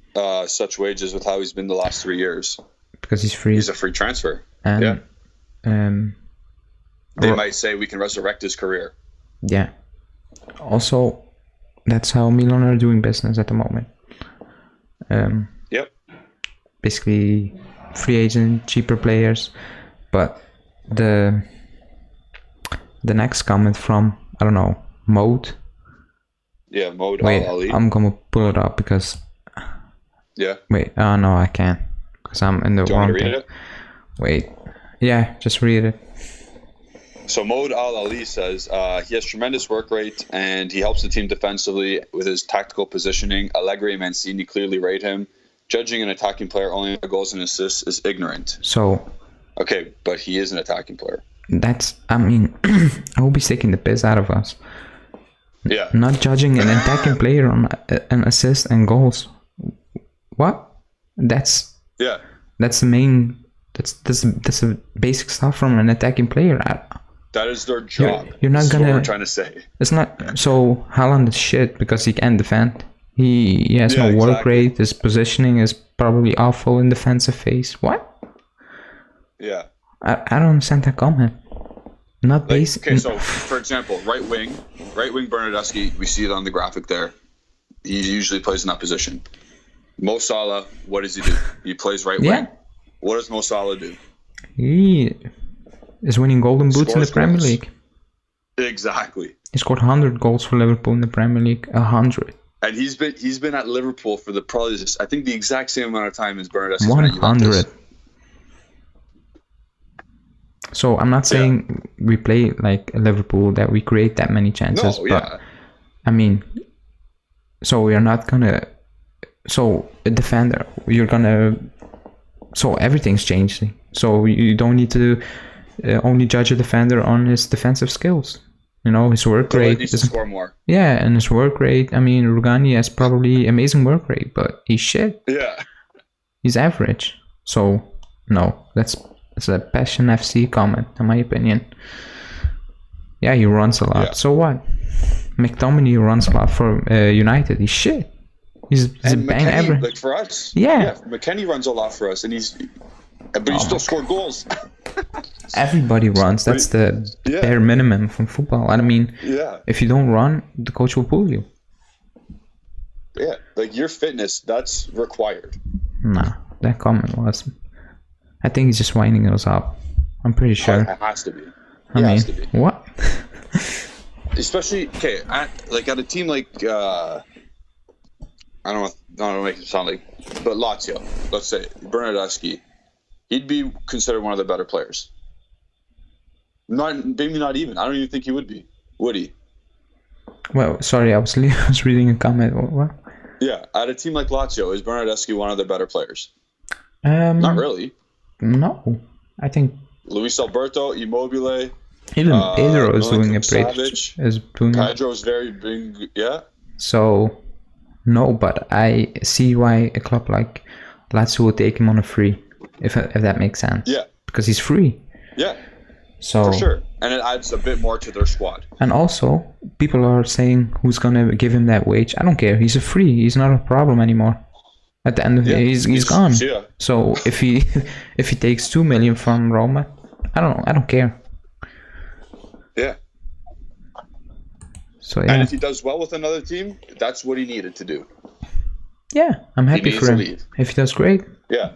such wages with how he's been the last 3 years?" Because he's free. He's a free transfer. And, they might say we can resurrect his career. Yeah. Also, that's how Milan are doing business at the moment. Basically, free agent, cheaper players. But the next comment from, I don't know, Mode. Yeah, Mode Wait, Ali. I'm gonna pull it up because. Yeah. Wait, oh no, I can't because I'm in the Do you want wrong me to read thing. it? Wait, yeah, just read it. So Mode Ali says he has tremendous work rate and he helps the team defensively with his tactical positioning. Allegri and Mancini clearly rate him. Judging an attacking player only by goals and assists is ignorant. So. Okay, but he is an attacking player. I mean, I will be taking the piss out of us. Yeah. Not judging an attacking player on an assist and goals. What? That's the main. That's a basic stuff from an attacking player. That is their job. You're not gonna. What we're trying to say. It's not. So Haaland is shit because he can't defend. He has no work rate. His positioning is probably awful in defensive phase. What? Yeah. I don't understand that comment. Not basic. Okay, so for example, right wing Bernardeschi, we see it on the graphic there. He usually plays in that position. Mo Salah, what does he do? He plays right wing. What does Mo Salah do? He is winning golden boots in the Premier League. Exactly. He scored 100 goals for Liverpool in the Premier League. 100. And he's been at Liverpool for I think the exact same amount of time as Bernardeschi. 100. So I'm not saying we play like Liverpool that we create that many chances, but I mean, so we are not gonna. So a defender, so everything's changing. So you don't need to only judge a defender on his defensive skills. You know, his work rate. Needs to score more. Yeah, and his work rate. I mean, Rugani has probably amazing work rate, but he's shit. Yeah. He's average. So no, it's a Passion FC comment, in my opinion. Yeah, he runs a lot. So what? McTominay runs a lot for United. He's shit. He's a bang McKennie, ever. like for us. Yeah. McKennie runs a lot for us, and but he still scored goals. Everybody runs. That's the bare minimum from football. I mean, if you don't run, the coach will pull you. Yeah, like your fitness, that's required. Nah, that comment was. I think he's just winding us up. I'm pretty sure. It has to be. Has to be. What? Especially, at a team like I don't want to make it sound like, but Lazio, let's say Bernardeschi, he'd be considered one of the better players. Maybe not even. I don't even think he would be. Would he? Well, sorry, I was reading a comment. What? Yeah, at a team like Lazio, is Bernardeschi one of the better players? Not really. No, I think Luis Alberto, Immobile. Even Pedro is doing a great. Pedro is very big. Yeah. So, no, but I see why a club like Lazio will take him on a free, if that makes sense. Yeah. Because he's free. Yeah. So for sure, and it adds a bit more to their squad. And also, people are saying who's gonna give him that wage. I don't care. He's a free. He's not a problem anymore. At the end of the day, he's gone. Yeah. So if he takes 2 million from Roma, I don't care. Yeah. So yeah. And if he does well with another team, that's what he needed to do. Yeah, I'm happy for him. If he does great, yeah,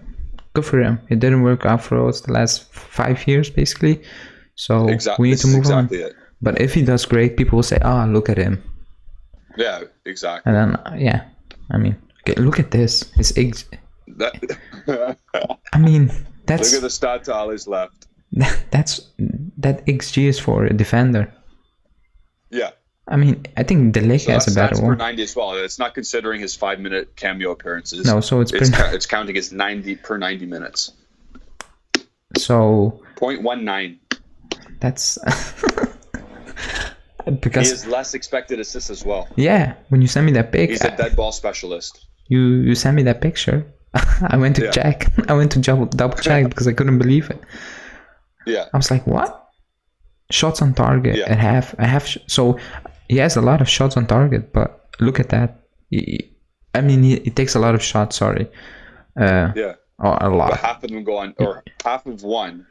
good for him. It didn't work out for us the last 5 years, basically. So we need to move on. It. But if he does great, people will say, look at him. Yeah, exactly. And then, I mean, okay, look at this. His I mean, that's... Look at the stat to all his left. That XG is for a defender. Yeah. I mean, I think De Ligt has a better one. Per 90 as well. It's not considering his 5-minute cameo appearances. No, so it's counting as 90 per 90 minutes. So 0.19. That's because he has less expected assists as well. Yeah, when you send me that pic, he's a dead ball specialist. You sent me that picture. I went to check. I went to double check because I couldn't believe it. Yeah. I was like, what? Shots on target at half. So he has a lot of shots on target, but look at that. He takes a lot of shots. Sorry. Yeah. Or a lot. But half of them go on, or half of one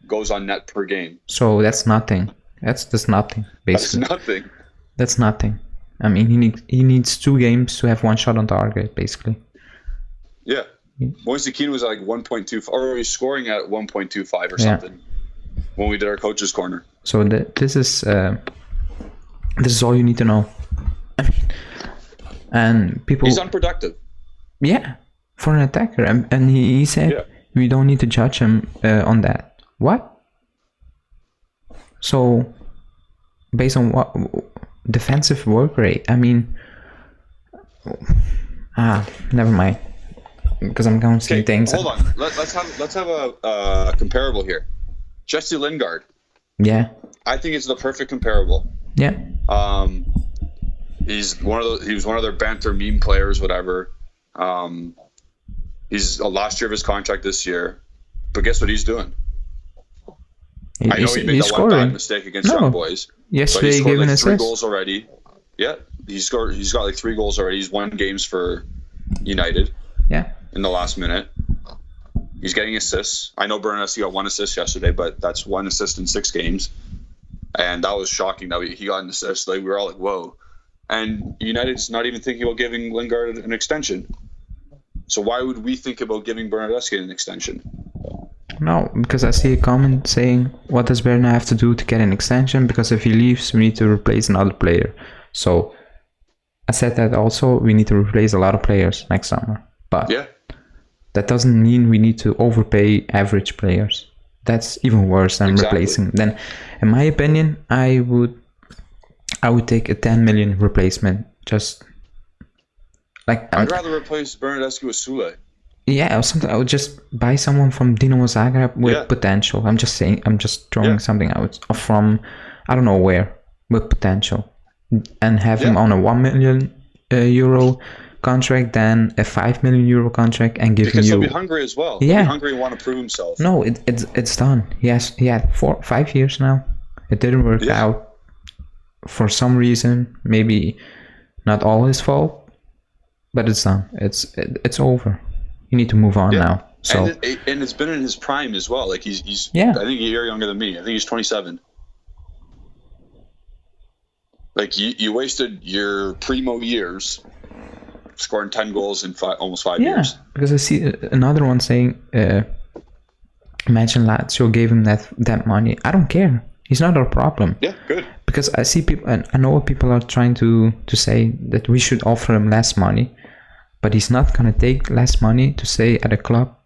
goes on net per game. So that's nothing. That's just nothing, basically. That's nothing. That's nothing. I mean, he needs 2 games to have 1 shot on target, basically. Yeah. Moise Keane was at like 1.25, or he's scoring at 1.25 or something when we did our coach's corner. So this is all you need to know. I mean, and people. He's unproductive. Yeah, for an attacker, and he said we don't need to judge him on that. What? So, based on what defensive work rate? I mean, never mind. Because I'm counting things. Hold on. Let's have a comparable here. Jesse Lingard. Yeah. I think it's the perfect comparable. Yeah. He was one of their banter meme players, whatever. He's the last year of his contract this year, but guess what he's doing? I know he made that one bad mistake against Young Boys. Yesterday he scored like 3 goals already. Yeah, he's got like 3 goals already. He's won games for United. Yeah. In the last minute, he's getting assists. I know Bernardeschi got 1 assist yesterday, but that's 1 assist in 6 games, and that was shocking that he got an assist. Like we were all like, "Whoa!" And United's not even thinking about giving Lingard an extension. So why would we think about giving Bernardeschi an extension? No, because I see a comment saying, what does Berna have to do to get an extension? Because if he leaves, we need to replace another player. So I said that also we need to replace a lot of players next summer. But that doesn't mean we need to overpay average players. That's even worse than replacing. Then, in my opinion, I would take a 10 million replacement. Just like I'd rather replace Bernardeschi with Sule. Yeah, or something. I would just buy someone from Dinamo Zagreb with potential. I'm just saying. I'm just throwing something out from I don't know where with potential, and have him on a 1 million euro contract, then a 5 million euro contract, and give because you. He'll be hungry as well. He'll be hungry and want to prove himself. No, it's done. Yes, he had 5 years now. It didn't work out. for some reason, maybe not all his fault, but it's done. It's over. You need to move on now. So and it's been in his prime as well. Like he's yeah. I think a year younger than me. I think he's 27. Like you wasted your primo years scoring 10 goals in almost 5 years. Because I see another one saying, imagine Lazio gave him that money. I don't care. He's not our problem. Yeah, good. Because I see people, and I know what people are trying to say, that we should offer him less money, but he's not going to take less money to stay at a club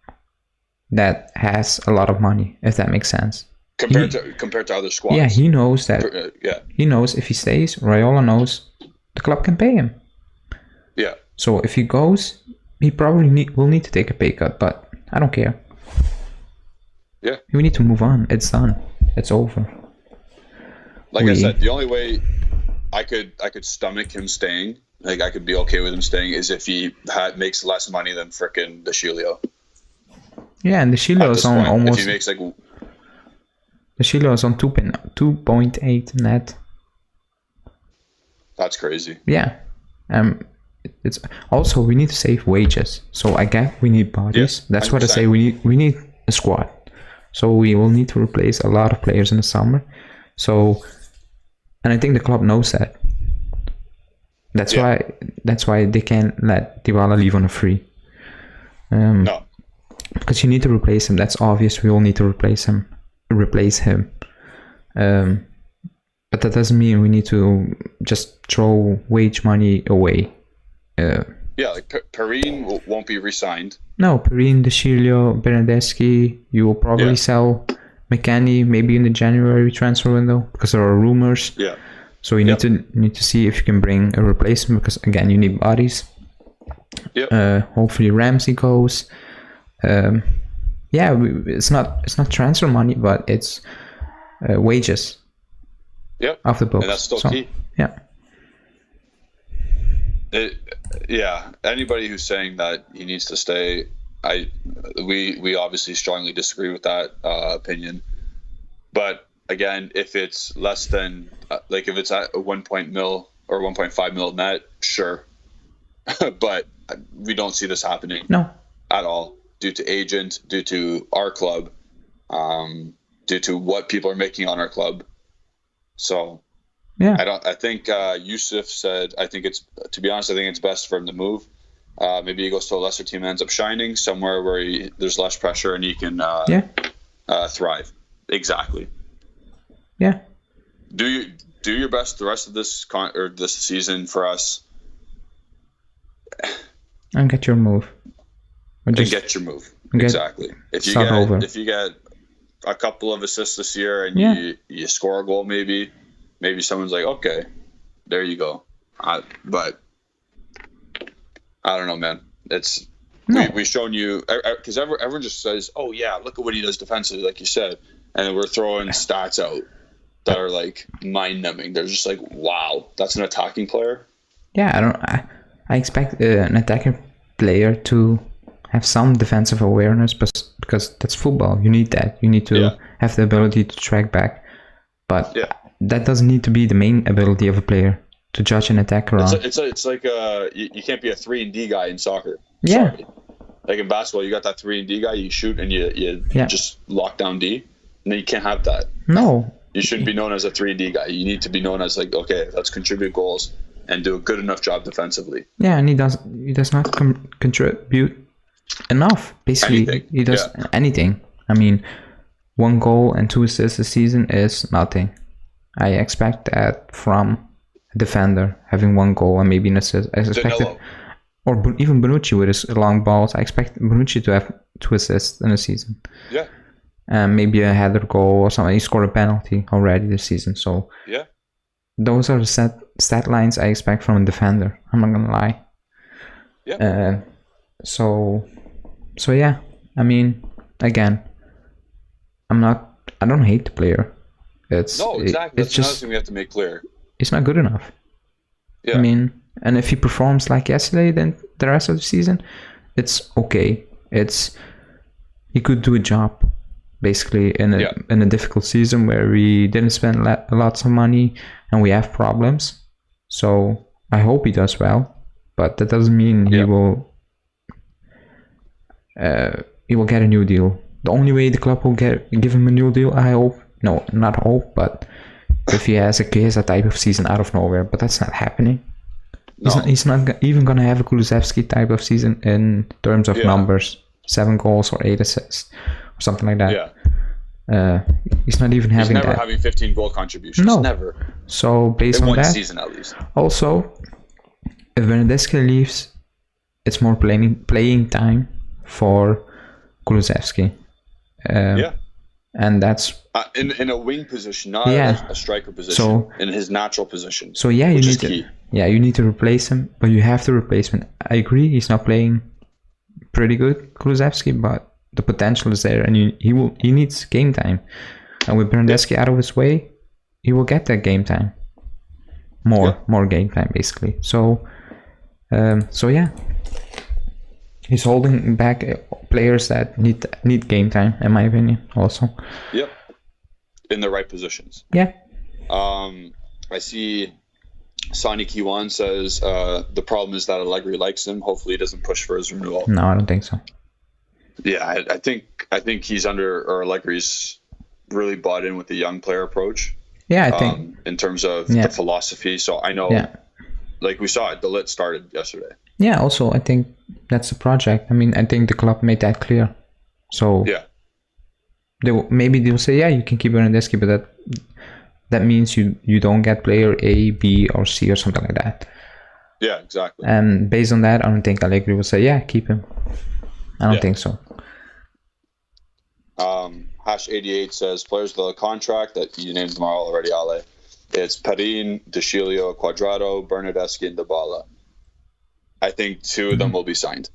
that has a lot of money, if that makes sense. Compared to other squads. Yeah, he knows that. Yeah. He knows if he stays, Raiola knows the club can pay him. Yeah. So if he goes, he probably will need to take a pay cut, but I don't care. Yeah. We need to move on. It's done. It's over. Like I said, the only way I could stomach him staying, like I could be okay with him staying, is if he makes less money than frickin' De Chilio. Yeah, and De Chilio is on almost. If he makes De Chilio is on 2.8 net. That's crazy. Yeah. It's also, we need to save wages. So I get we need bodies. Yeah, that's 100%. What I say. We need a squad. So we will need to replace a lot of players in the summer. So, and I think the club knows that. That's why they can't let Dybala leave on a free. No. Because you need to replace him. That's obvious. We all need to replace him. But that doesn't mean we need to just throw wage money away. Like Perrine won't be re-signed. No, Perrine, De Chilio, Bernardeschi. You will probably sell McKennie maybe in the January transfer window because there are rumors. Yeah. So you need to see if you can bring a replacement, because again you need bodies. Yeah. Hopefully Ramsey goes. It's not transfer money, but it's wages. Yep. Off the books. And that's still key. Yeah. Anybody who's saying that he needs to stay, we obviously strongly disagree with that opinion. But again, if it's less than if it's at a 1 mil or 1.5 mil net, sure. But we don't see this happening. No. At all, due to agent, due to our club, due to what people are making on our club. So yeah, I think Yusuf said, I think it's best for him to move. Maybe he goes to a lesser team and ends up shining somewhere where there's less pressure and he can thrive. Exactly. Yeah. Do your best the rest of this this season for us. And get your move. Get your move. Exactly. If you get a couple of assists this year and you score a goal, maybe someone's like, okay, there you go. But I don't know, man. We've shown you, because everyone just says, oh yeah, look at what he does defensively, like you said, and then we're throwing stats out that are like mind-numbing. They're just like, wow, that's an attacking player. Yeah, I expect an attacking player to have some defensive awareness, because that's football. You need that. You need to have the ability to track back. But that doesn't need to be the main ability of a player to judge an attacker on. It's like you can't be a 3-and-D guy in soccer. Yeah. Sorry. Like in basketball, you got that 3-and-D guy. You shoot and you just lock down D. And then you can't have that. No. You shouldn't be known as a 3-and-D guy. You need to be known as like, okay, let's contribute goals and do a good enough job defensively. Yeah, and he does not contribute enough. Basically, anything. He does anything. I mean, 1 goal and 2 assists this season is nothing. I expect that from a defender, having 1 goal and maybe an assist. I expect it, or even Bonucci with his long balls. I expect Bonucci to have 2 assists in a season. Yeah. And maybe a header goal or something. He scored a penalty already this season. So those are the stat lines I expect from a defender. I'm not gonna lie. Yeah. So yeah. I mean, again, I don't hate the player. That's another thing we have to make clear. It's not good enough. Yeah. I mean, and if he performs like yesterday, then the rest of the season, it's okay. He could do a job. basically in a difficult season where we didn't spend lots of money and we have problems. So I hope he does well, but that doesn't mean he will get a new deal. The only way the club will give him a new deal, I hope, no, not hope, but if he has a Chiesa type of season out of nowhere, but that's not happening. No. He's not even going to have a Kulusevski type of season in terms of numbers, 7 goals or 8 assists or something like that. He's not even having that. He's never having 15 goal contributions. No. Never. So based on one that, season at least. Also, if Bernardeschi leaves, it's more playing time for Kulusevski. And that's in a wing position, not a striker position. So, in his natural position. So you need to replace him, but you have to replace him. I agree, he's not playing pretty good, Kulusevski, but the potential is there, and he needs game time. And with Bernardeschi out of his way, he will get that game time. More game time, basically. So he's holding back players that need game time, in my opinion, also. Yep. In the right positions. Yeah. I see Sonny Kiwan says the problem is that Allegri likes him. Hopefully he doesn't push for his renewal. No, I don't think so. Yeah, I think he's or Allegri's really bought in with the young player approach. Yeah, I think. In terms of the philosophy. So I know, like we saw it, the lit started yesterday. Yeah, also, I think that's the project. I mean, I think the club made that clear. So maybe they'll say, you can keep Bernardeschi, but that means you don't get player A, B, or C or something like that. Yeah, exactly. And based on that, I don't think Allegri will say, keep him. I don't think so. #88 says players with a contract that you named them all already, Ale. It's Perin, De Sciglio, Quadrado, Bernardeschi, and Dybala. I think 2 of them will be signed.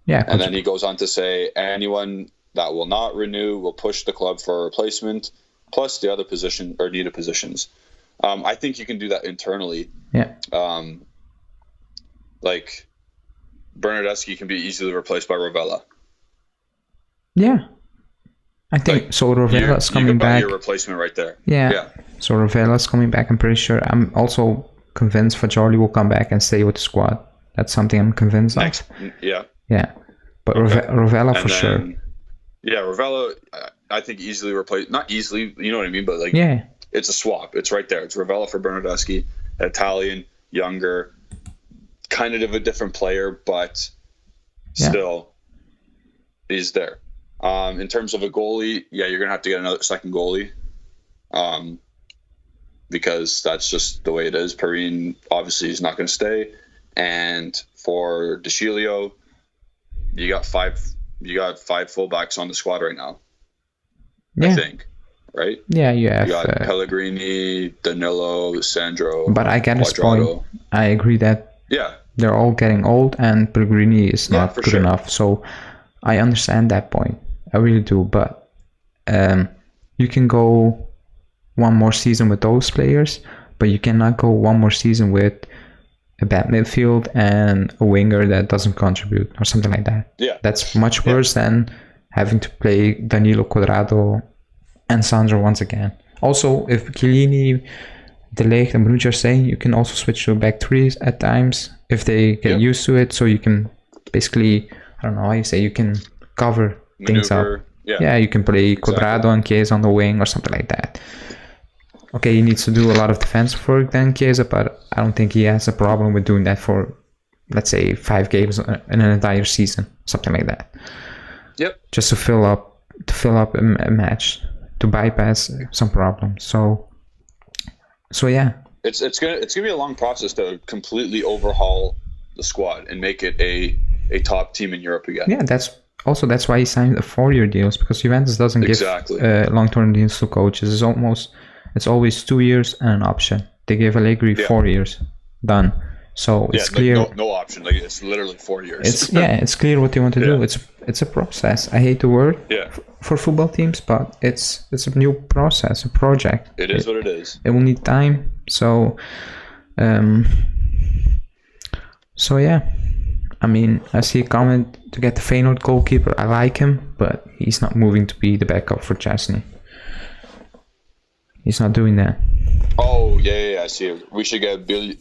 Yeah. And then he goes on to say anyone that will not renew will push the club for a replacement, plus the other position or needed positions. I think you can do that internally. Yeah. Like Bernardeschi can be easily replaced by Rovella. Yeah. I think so. Rovella's coming back. Your replacement right there. Yeah. So Rovella's coming back. I'm pretty sure. I'm also convinced Fagioli will come back and stay with the squad. That's something I'm convinced of. Yeah. Yeah. But Rovella for sure. Yeah, Rovella, I think easily replaced. Not easily, you know what I mean? But it's a swap. It's right there. It's Rovella for Bernardeschi, Italian, younger, kind of a different player, but still is there. In terms of a goalie, you're going to have to get another second goalie. Because that's just the way it is. Perin obviously is not going to stay. And for De Sciglio, you got five fullbacks on the squad right now. I think, right? Yeah, you got Pellegrini, Danilo, Sandro. But I get his point. I agree that they're all getting old, and Pellegrini is not good enough. So I understand that point. I really do. But you can go one more season with those players, but you cannot go one more season with a bad midfield and a winger that doesn't contribute or something like that. Yeah. That's much worse than having to play Danilo, Quadrado, and Sandro once again. Also, if Chiellini, De Ligt, and Bonucci are saying, you can also switch to back threes at times if they get used to it. So you can basically, I don't know how you say, you can cover things up. Yeah, you can play Quadrado and Chiesa on the wing or something like that. Okay, he needs to do a lot of defensive work then, Chiesa, but I don't think he has a problem with doing that for, let's say, 5 games in an entire season, something like that. Yep. Just to fill up a match, to bypass some problems. So yeah. It's gonna be a long process to completely overhaul the squad and make it a top team in Europe again. Yeah, that's why he signed a 4-year deals, because Juventus doesn't give long-term deals to coaches. It's always 2 years and an option. They gave Allegri 4 years. Done. So it's clear. No option. Like it's literally 4 years. It's clear what they want to do. It's a process. I hate the word for football teams, but it's a new process, a project. It is what it is. It will need time. So yeah. I mean, I see a comment to get the Feyenoord goalkeeper. I like him, but he's not moving to be the backup for Chesney. He's not doing that. Oh, yeah, I see it. We should get Bilal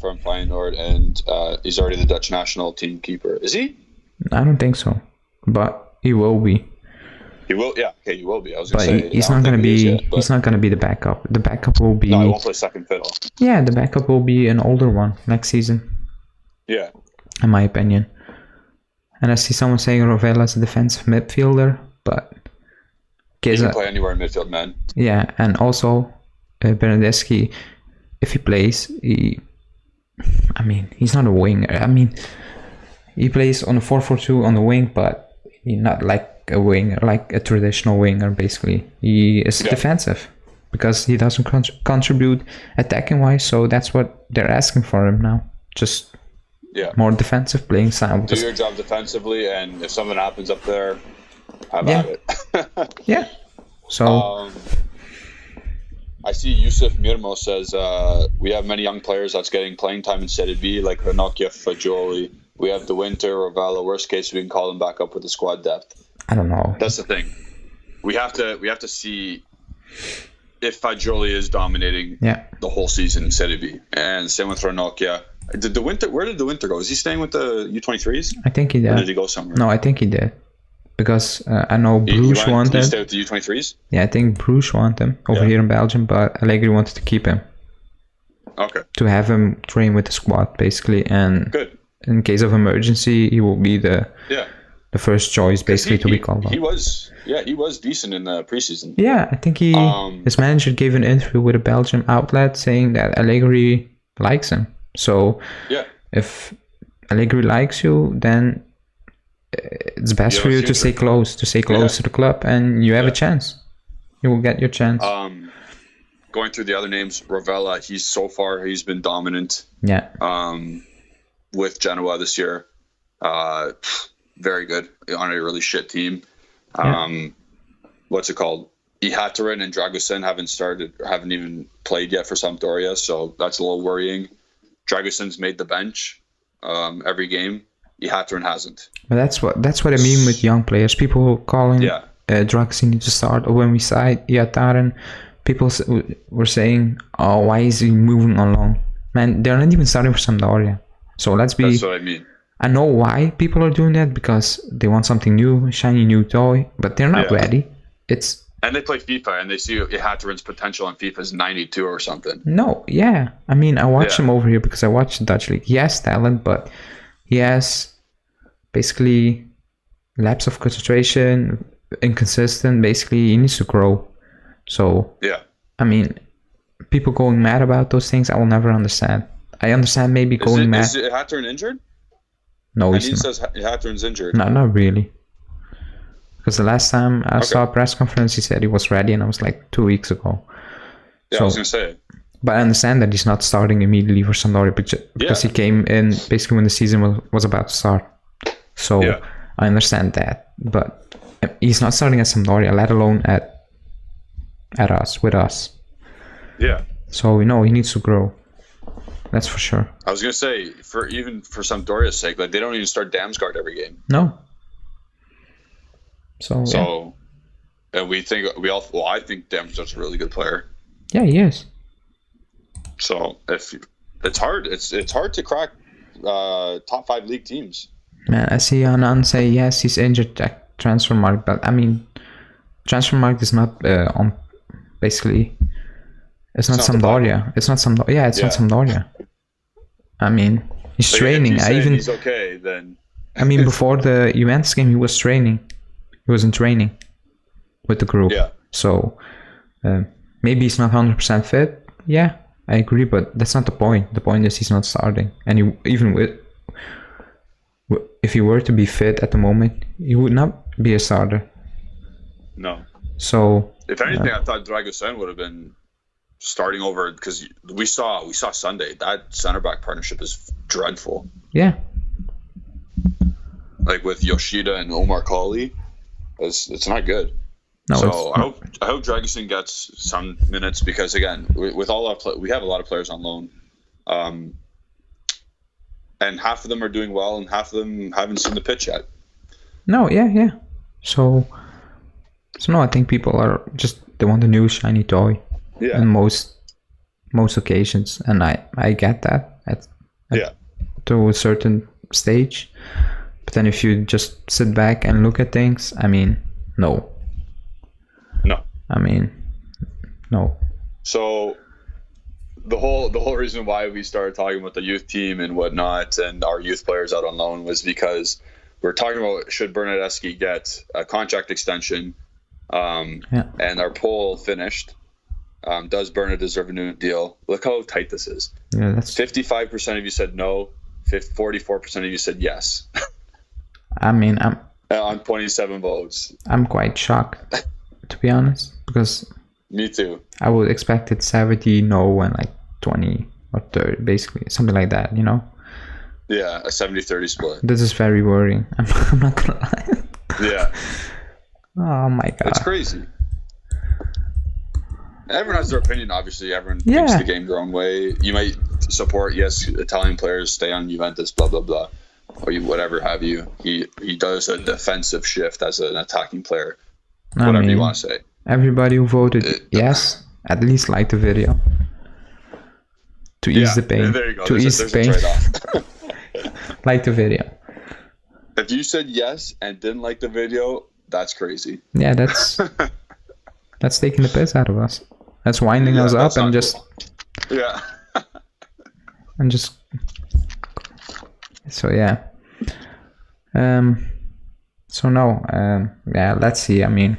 from Feyenoord, and he's already the Dutch national team keeper. Is he? I don't think so, but he will be. He will, yeah. Okay, he will be. I was going to say he's not going to be. He's not going to be the backup. The backup will be. No, he won't play second fiddle. Yeah, the backup will be an older one next season. Yeah. In my opinion. And I see someone saying Rovella's a defensive midfielder, but he can play anywhere in midfield, man. Yeah, and also Bernardeschi, if he plays, he's not a winger. I mean, he plays on a 4-4-2 on the wing, but he's not like a winger, like a traditional winger. Basically, he is defensive because he doesn't contribute attacking wise. So that's what they're asking for him now. Just more defensive playing style. Do your job defensively, and if something happens up there, have at it. Yeah. So I see Yusuf Mirmo says we have many young players that's getting playing time in Serie B, like Ranocchia, Fagioli. We have De Winter, Rovella. Worst case, we can call them back up with the squad depth. I don't know. That's the thing. We have to see if Fagioli is dominating the whole season in Serie B, and same with Ranocchia. Where did De Winter go? Is he staying with the U23s? I think he did. Or did he go somewhere? No, I think he did. Because I know Bruges wanted. Did he stay with the U23s? Yeah, I think Bruges wanted him over here in Belgium, but Allegri wanted to keep him. Okay. To have him train with the squad, basically, and good. In case of emergency, he will be the first choice, basically, to be called on. He was decent in the preseason. Yeah, I think his manager gave an interview with a Belgian outlet saying that Allegri likes him. So if Allegri likes you, then it's best for you to stay close to the club, and you have a chance. You will get your chance. Going through the other names, Rovella, he's been dominant. Yeah. With Genoa this year, very good on a really shit team. What's it called? Ihataren and Dragusin haven't even played yet for Sampdoria, so that's a little worrying. Dragusin's made the bench every game. Ihataren hasn't. But that's what I mean with young players. People calling Dragusin to start, or when we signed Ihataren, people were saying, "Oh, why is he moving along?" Man, they're not even starting for Sampdoria. So let's be. That's what I mean. I know why people are doing that, because they want something new, shiny new toy, but they're not ready. And they play FIFA, and they see Ihateren's potential on FIFA is 92 or something. No, I mean, I watch him over here because I watch the Dutch league. He has talent, but he has basically lapse of concentration, inconsistent. Basically, he needs to grow. So I mean, people going mad about those things, I will never understand. I understand maybe going mad. Is Ihateren injured? No, he says Ihateren's injured. No, not really. Because the last time I saw a press conference, he said he was ready, and it was like 2 weeks ago. Yeah, so, I was going to say. But I understand that he's not starting immediately for Sampdoria because he came in basically when the season was about to start. So I understand that. But he's not starting at Sampdoria, let alone with us. Yeah. So, he needs to grow. That's for sure. I was going to say, for Sampdoria's sake, like, they don't even start Damsgaard every game. No. And I think Damsgaard's a really good player. Yeah, he is. So it's hard to crack top 5 league teams. Man, I see Anand say yes, he's injured at Transfermarkt, but I mean, Transfermarkt is not on basically. It's not Sampdoria. It's not Sampdoria. Yeah, it's not Sampdoria. I mean, he's training. He's okay then. I mean, before the Juventus game, he was training. He was in training with the group. Yeah. So maybe he's not 100% fit. Yeah, I agree, but that's not the point. The point is he's not starting, and if he were to be fit at the moment, he would not be a starter. No. So if anything, I thought Dragusin would have been starting over, because we saw Sunday that center back partnership is dreadful. Yeah. Like with Yoshida and Omar Colley, it's not good. No, so I hope Dragusin gets some minutes, because again, with all our we have a lot of players on loan. and half of them are doing well, and half of them haven't seen the pitch yet. No, yeah. So no, I think people are just, they want a new shiny toy. Yeah. In most occasions, and I get that to a certain stage. But then if you just sit back and look at things, I mean, no. So the whole reason why we started talking about the youth team and whatnot and our youth players out on loan was because we're talking about, should Bernardeschi get a contract extension, and our poll finished. Does Bernard deserve a new deal? Look how tight this is. Yeah, that's 55% of you said no. 44% of you said yes. I mean, I'm on 27 votes. I'm quite shocked, to be honest, because me too. I would expect it 70 no and like 20 or 30, basically something like that, you know. Yeah, a 70-30 split. This is very worrying. I'm not gonna lie. Yeah. Oh my god. It's crazy. Everyone has their opinion, obviously. Everyone thinks the game their own way. You might support, yes, Italian players stay on Juventus, blah, blah, blah, or whatever have you. He does a defensive shift as an attacking player. Whatever you want to say. Everybody who voted yes, at least like the video. To ease the pain. There you go. To ease the pain. Like the video. If you said yes and didn't like the video, that's crazy. Yeah, that's taking the piss out of us. That's winding us up and just cool. Yeah. And just so yeah. So no, yeah, let's see. I mean,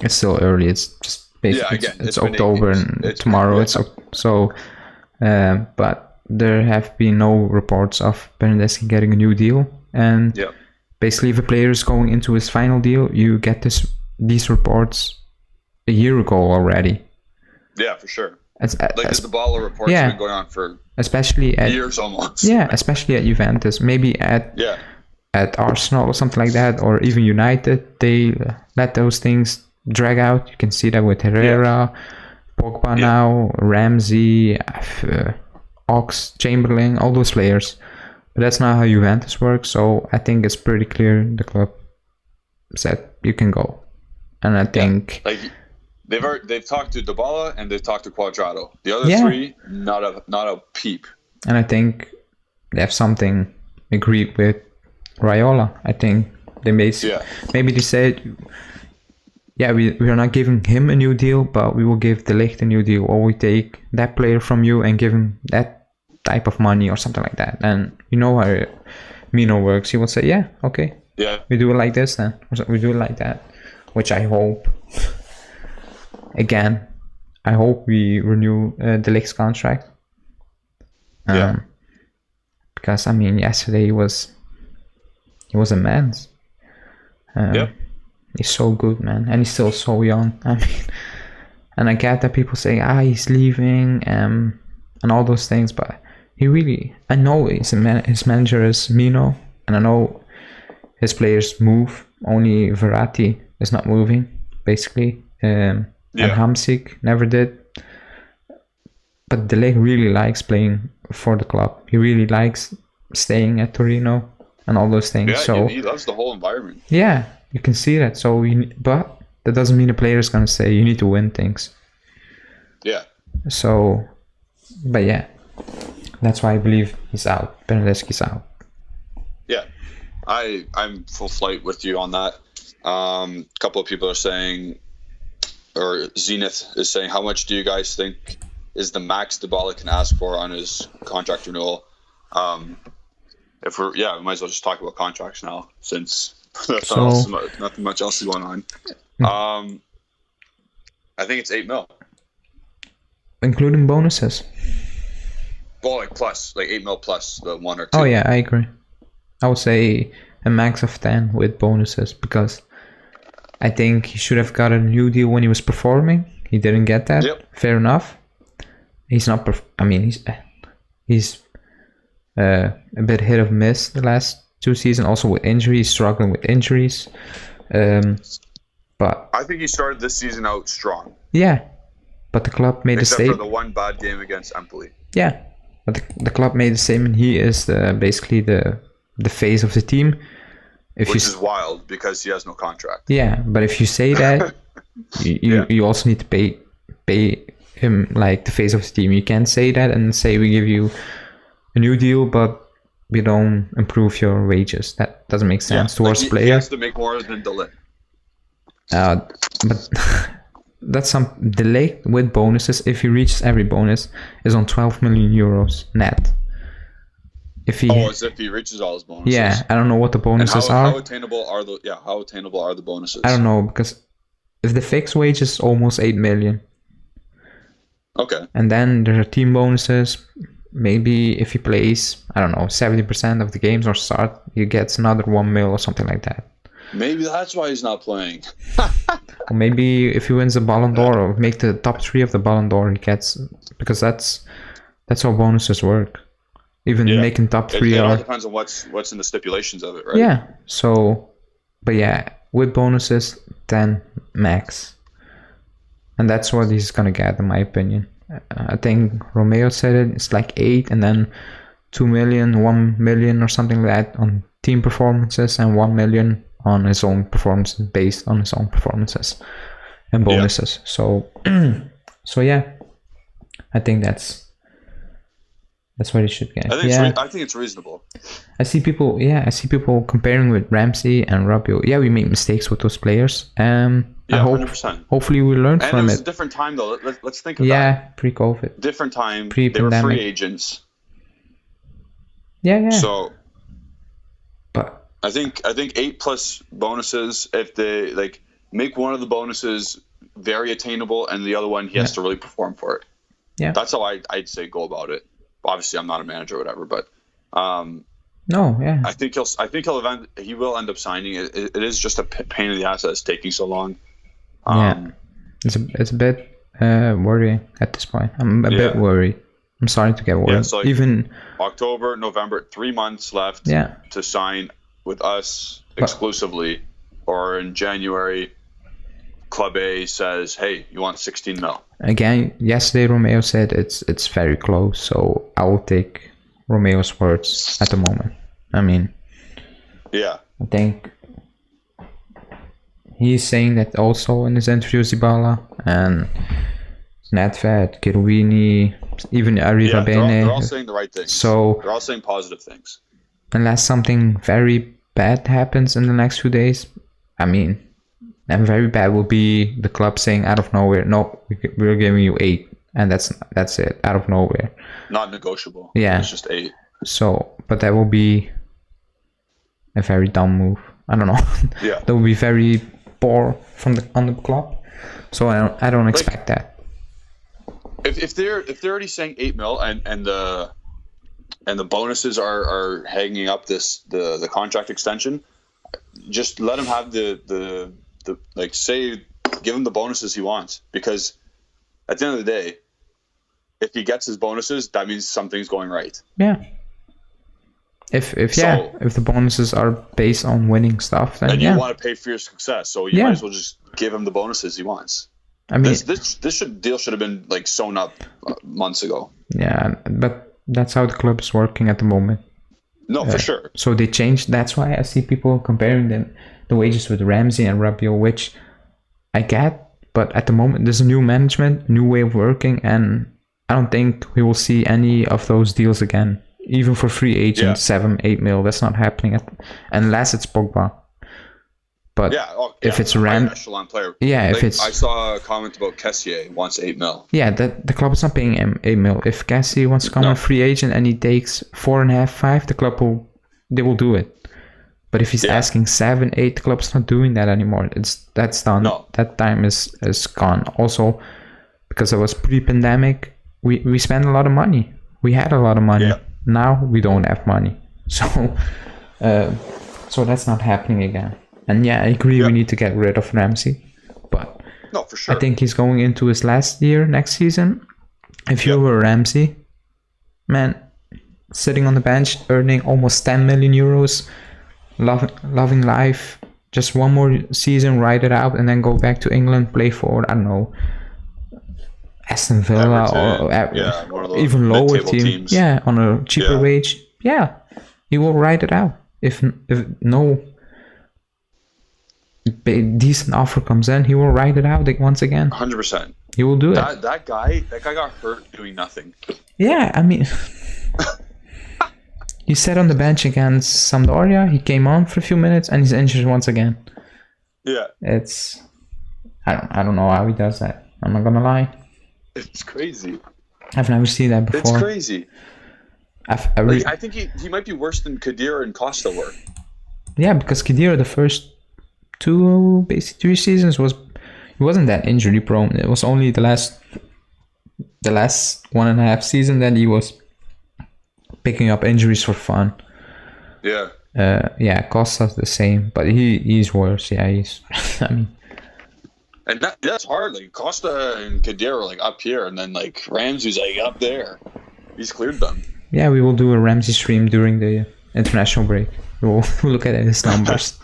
it's still early. It's just basically it's October and tomorrow it's so. But there have been no reports of Bernardeschi getting a new deal, and basically, if a player is going into his final deal, you get these reports a year ago already. Yeah, for sure. Like the Dybala reports have been going on for especially at years almost. Yeah, especially at Juventus, maybe at Arsenal or something like that, or even United. They let those things drag out. You can see that with Herrera, Pogba now, Ramsey, Ox, Chamberlain, all those players. But that's not how Juventus works. So I think it's pretty clear the club said you can go, and I think they've talked to Dybala and they've talked to Cuadrado. The other three, not a peep. And I think they have something agreed with Raiola. I think they maybe they said, we are not giving him a new deal, but we will give De Ligt a new deal, or we take that player from you and give him that type of money or something like that. And you know how Mino works. He will say, okay, we do it like this then, or we do it like that, which I hope. Again, I hope we renew De Ligt's contract. Because I mean, yesterday he was immense. He's so good, man, and he's still so young. I mean, and I get that people say, he's leaving, and all those things, but I know his manager is Mino, and I know his players move. Only Verratti is not moving, basically. And Hamsik never did. But De Ligt really likes playing for the club. He really likes staying at Torino and all those things. So he loves the whole environment. Yeah, you can see that. So, but that doesn't mean the player is gonna say you need to win things. Yeah. So, but yeah, that's why I believe he's out. Bernardeschi's out. Yeah, I'm full flight with you on that. A couple of people are saying, or Zenith is saying, how much do you guys think is the max Dybala can ask for on his contract renewal? We might as well just talk about contracts now, since nothing much else is going on. I think it's 8 mil, including bonuses. Well, like 8 mil plus the 1 or 2. Oh yeah, I agree. I would say a max of 10 with bonuses, because I think he should have got a new deal when he was performing. He didn't get that. Fair enough. He's not. He's a bit hit or miss the last 2 seasons. Also with injuries, struggling with injuries. But I think he started this season out strong. Yeah, but the club made except a for the one bad game against Empoli. Yeah, But the club made the statement. He is basically the face of the team. Which is wild because he has no contract. Yeah, but if you say that, you also need to pay him like the face of the team. You can't say that and say we give you a new deal, but we don't improve your wages. That doesn't make sense towards like players. He has to make more than Delay. But that's some delay with bonuses. If he reaches every bonus, is on 12 million euros net. If he as if he reaches all his bonuses. Yeah, I don't know what the bonuses are. How attainable are the bonuses? I don't know, because if the fixed wage is almost 8 million. Okay. And then there are team bonuses. Maybe if he plays, I don't know, 70% of the games or start, he gets another 1 mil or something like that. Maybe that's why he's not playing. Or maybe if he wins the Ballon d'Or or make the top 3 of the Ballon d'Or, he gets, because that's how bonuses work. Even making top 3 it all depends on what's in the stipulations of it, right? Yeah. So, but yeah, with bonuses, 10 max, and that's what he's gonna get, in my opinion. I think Romeo said it's like 8, and then 2 million, 1 million, or something like that on team performances, and 1 million on his own performances, based on his own performances and bonuses. So, so yeah, I think that's what he should get. I think it's reasonable. I see people comparing with Ramsey and Rabiot. Yeah, we made mistakes with those players. I hope 100%. Hopefully we learn from it. And it was a different time though. Let's think of that. Yeah, pre-COVID. Different time. Pre-pandemic. They were free agents. Yeah. So, but I think 8 plus bonuses. If they like make one of the bonuses very attainable and the other one he has to really perform for it. Yeah, that's how I'd say go about it. Obviously, I'm not a manager or whatever, but no, yeah, I think he will end up signing it. It is just a pain in the ass that it's taking so long. It's a bit worrying at this point. I'm a bit worried. I'm starting to get worried. Yeah, so like even October, November, 3 months left to sign with us exclusively, or in January, Club A says, "Hey, you want 16 mil?" Again, yesterday Romeo said it's very close, so I will take Romeo's words at the moment. I mean, I think he's saying that also in his interview, Zibala and Nedved, Chiellini, even Arriva Bene. They're all saying the right things. So they're all saying positive things. Unless something very bad happens in the next few days, I mean, and very bad will be the club saying out of nowhere, "No, we're giving you 8," and that's it, out of nowhere. Not negotiable. Yeah, it's just 8. So, but that will be a very dumb move. I don't know. Yeah, that will be very poor on the club. So I don't expect that. If they're already saying 8 mil and the bonuses are hanging up the contract extension, just let him have the give him the bonuses he wants, because at the end of the day, if he gets his bonuses, that means something's going right. Yeah. If the bonuses are based on winning stuff, then and you want to pay for your success, so you might as well just give him the bonuses he wants. I mean, this deal should have been like sewn up months ago. Yeah, but that's how the club is working at the moment. No, for sure. So they changed. That's why I see people comparing the wages with Ramsey and Rabiot, which I get. But at the moment, there's a new management, new way of working, and I don't think we will see any of those deals again. Even for free agents, 7-8 mil, that's not happening unless it's Pogba. But if it's echelon player, if it's, I saw a comment about Kessié wants 8 mil. Yeah, the club is not paying him 8 mil. If Kessié wants to come a free agent and he takes 4.5, 5, the club will do it. But if he's asking 7, 8, the club's not doing that anymore. That's done. No. That time is gone. Also, because it was pre-pandemic, we spent a lot of money. We had a lot of money. Yeah. Now we don't have money. So that's not happening again. And I agree, we need to get rid of Ramsey. But no, for sure. I think he's going into his last year next season. If you were Ramsey, man, sitting on the bench, earning almost 10 million euros, loving life, just one more season, ride it out, and then go back to England, play for, I don't know, Aston Villa Everton, one of those even lower mid-table team, teams. yeah, on a cheaper wage, yeah, he will ride it out. If no decent offer comes in, he will ride it out once again. 100%. He will do it. That guy got hurt doing nothing. Yeah, I mean, he sat on the bench against Sampdoria. He came on for a few minutes and he's injured once again. Yeah, It's I don't know how he does that. I'm not gonna lie. it's crazy. I've never seen that before. It's crazy. I think he might be worse than Khedira and Costa were. Yeah, because Khedira the first basically 3 seasons he wasn't that injury prone. It was only the last 1.5 season that he was picking up injuries for fun. Yeah. Yeah, Costa's the same, but he's worse. Yeah, he's. I mean. And that's hard. Like Costa and Khedira are like up here, and then like Ramsey's like up there. He's cleared them. Yeah, we will do a Ramsey stream during the international break. We'll look at his numbers.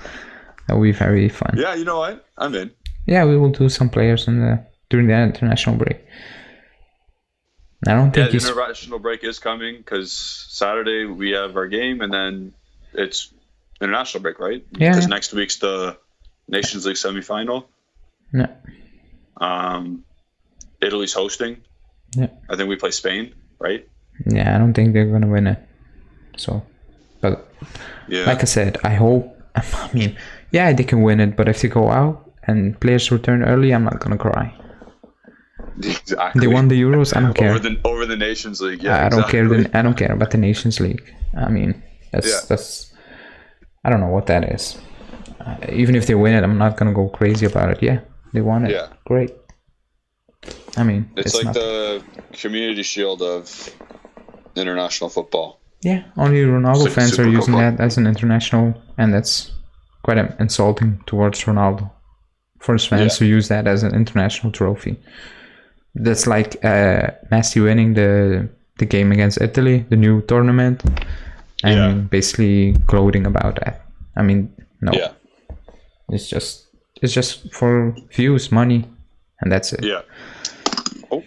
That will be very fun. Yeah, you know what? I'm in. Yeah, we will do some players during the international break. I don't think the international break is coming because Saturday we have our game, and then it's international break, right? Yeah. Because next week's the Nations League semifinal. Yeah. Italy's hosting. Yeah. I think we play Spain, right? Yeah, I don't think they're gonna win it. So, but yeah, like I said, I hope. I mean, yeah, they can win it, but if they go out and players return early, I'm not gonna cry. Exactly. They won the Euros. I don't care. Over the Nations League. Yeah, I don't care. I don't care about the Nations League. I mean, that's. I don't know what that is. Even if they win it, I'm not gonna go crazy about it. Yeah, they won it. Yeah, great. I mean, it's like the Community Shield of international football. Yeah, only Ronaldo fans are using that as an international, and that's quite insulting towards Ronaldo. For his fans to use that as an international trophy. That's like Messi winning the game against Italy, the new tournament, and basically gloating about that. I mean, no. Yeah. It's just for views, money, and that's it. Yeah. Oh.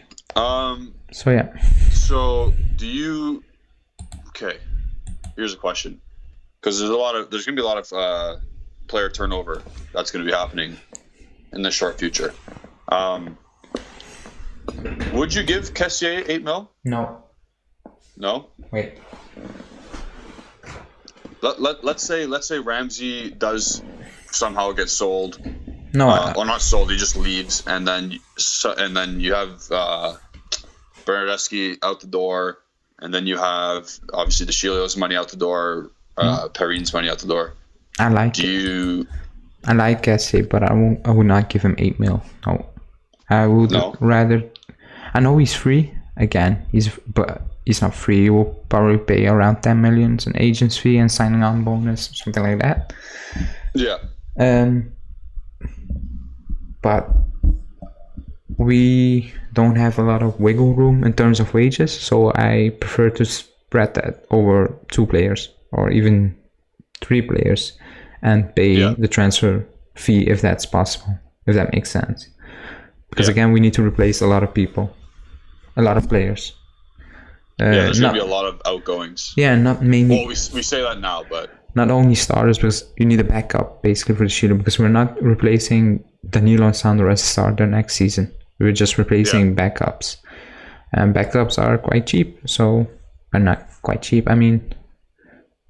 So yeah. So do you? Okay. Here's a question, because there's gonna be a lot of player turnover that's gonna be happening in the short future. Would you give Kessié 8 mil? No. No. Wait. Let's say Ramsey does somehow get sold. No. Or not sold. He just leaves, and then you have Bernardeschi out the door, and then you have obviously De Chilio's money out the door, Perrine's money out the door. I like Kessié, but I would not give him 8 mil. No. I would rather. I know he's free again. But he's not free. He will probably pay around 10 million in agent's fee and signing on bonus, something like that. Yeah. But we don't have a lot of wiggle room in terms of wages, so I prefer to spread that over 2 players or even 3 players and pay the transfer fee if that's possible, if that makes sense. Because again, we need to replace a lot of people, a lot of players. There's going to be a lot of outgoings. Yeah, not mainly. Well, we say that now, but not only starters, because you need a backup basically for the Chile, because we're not replacing Danilo and Sandro as a starter next season. We're just replacing backups. And backups are quite cheap, so are not quite cheap. I mean,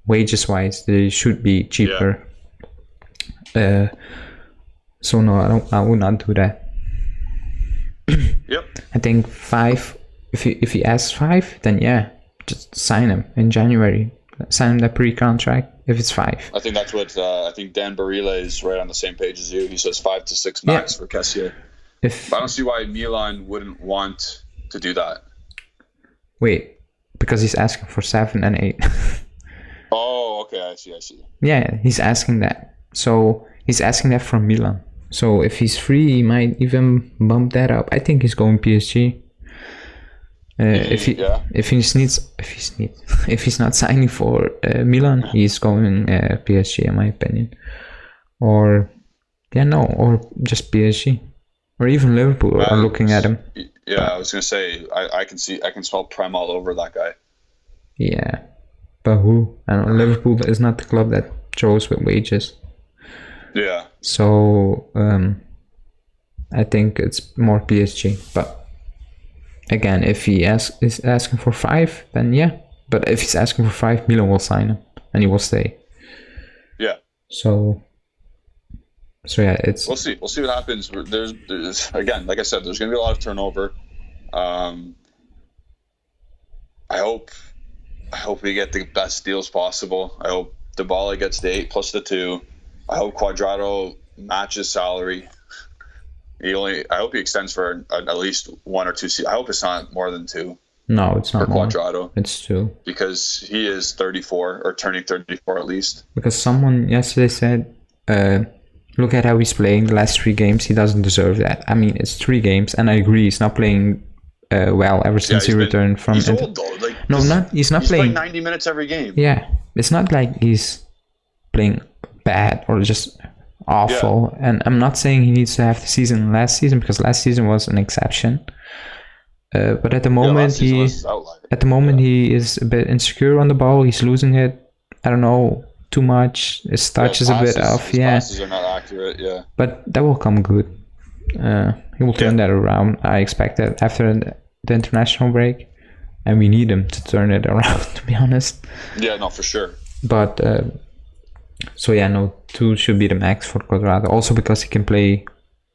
wages wise, they should be cheaper. So no, I would not do that. Yep. I think 5. If he asks 5, then just sign him in January. Sign him that pre-contract if it's 5. I think that's what I think Dan Barile is right on the same page as you. He says 5 to 6 max for Kessié. But I don't see why Milan wouldn't want to do that. Wait, because he's asking for 7 and 8. Oh, okay, I see. Yeah, he's asking that. So he's asking that from Milan. So if he's free, he might even bump that up. I think he's going PSG. If he's not signing for Milan, he's going PSG in my opinion. Or just PSG. or even Liverpool are looking at him. Yeah, I was gonna say I can smell Prem all over that guy. Yeah, but who? I don't know, Liverpool is not the club that throws with wages. Yeah. So I think it's more PSG. But again, if he is asking for 5, then yeah. But if he's asking for 5, Milan will sign him and he will stay. Yeah. So yeah, it's. We'll see what happens. There's again, like I said, there's gonna be a lot of turnover. I hope we get the best deals possible. I hope Dybala gets the 8 plus the 2. I hope Cuadrado matches salary. I hope he extends for at least 1 or 2 seasons. I hope it's not more than 2. No, it's not for more. Cuadrado. It's 2. Because he is 34 or turning 34 at least. Because someone yesterday said, look at how he's playing the last 3 games. He doesn't deserve that. I mean, it's 3 games, and I agree. He's not playing well ever since he returned from. He's old though. Like, he's not playing 90 minutes every game. Yeah, it's not like he's playing bad or just awful. Yeah. And I'm not saying he needs to have the season last season, because last season was an exception. But at the moment he is a bit insecure on the ball. He's losing it. I don't know, too much. His touch is a bit off. His passes are not accurate. Yeah. But that will come good. He will turn that around. I expect that after the international break, and we need him to turn it around. To be honest. Yeah, no, for sure. But so yeah, no, 2 should be the max for Cuadrado. Also because he can play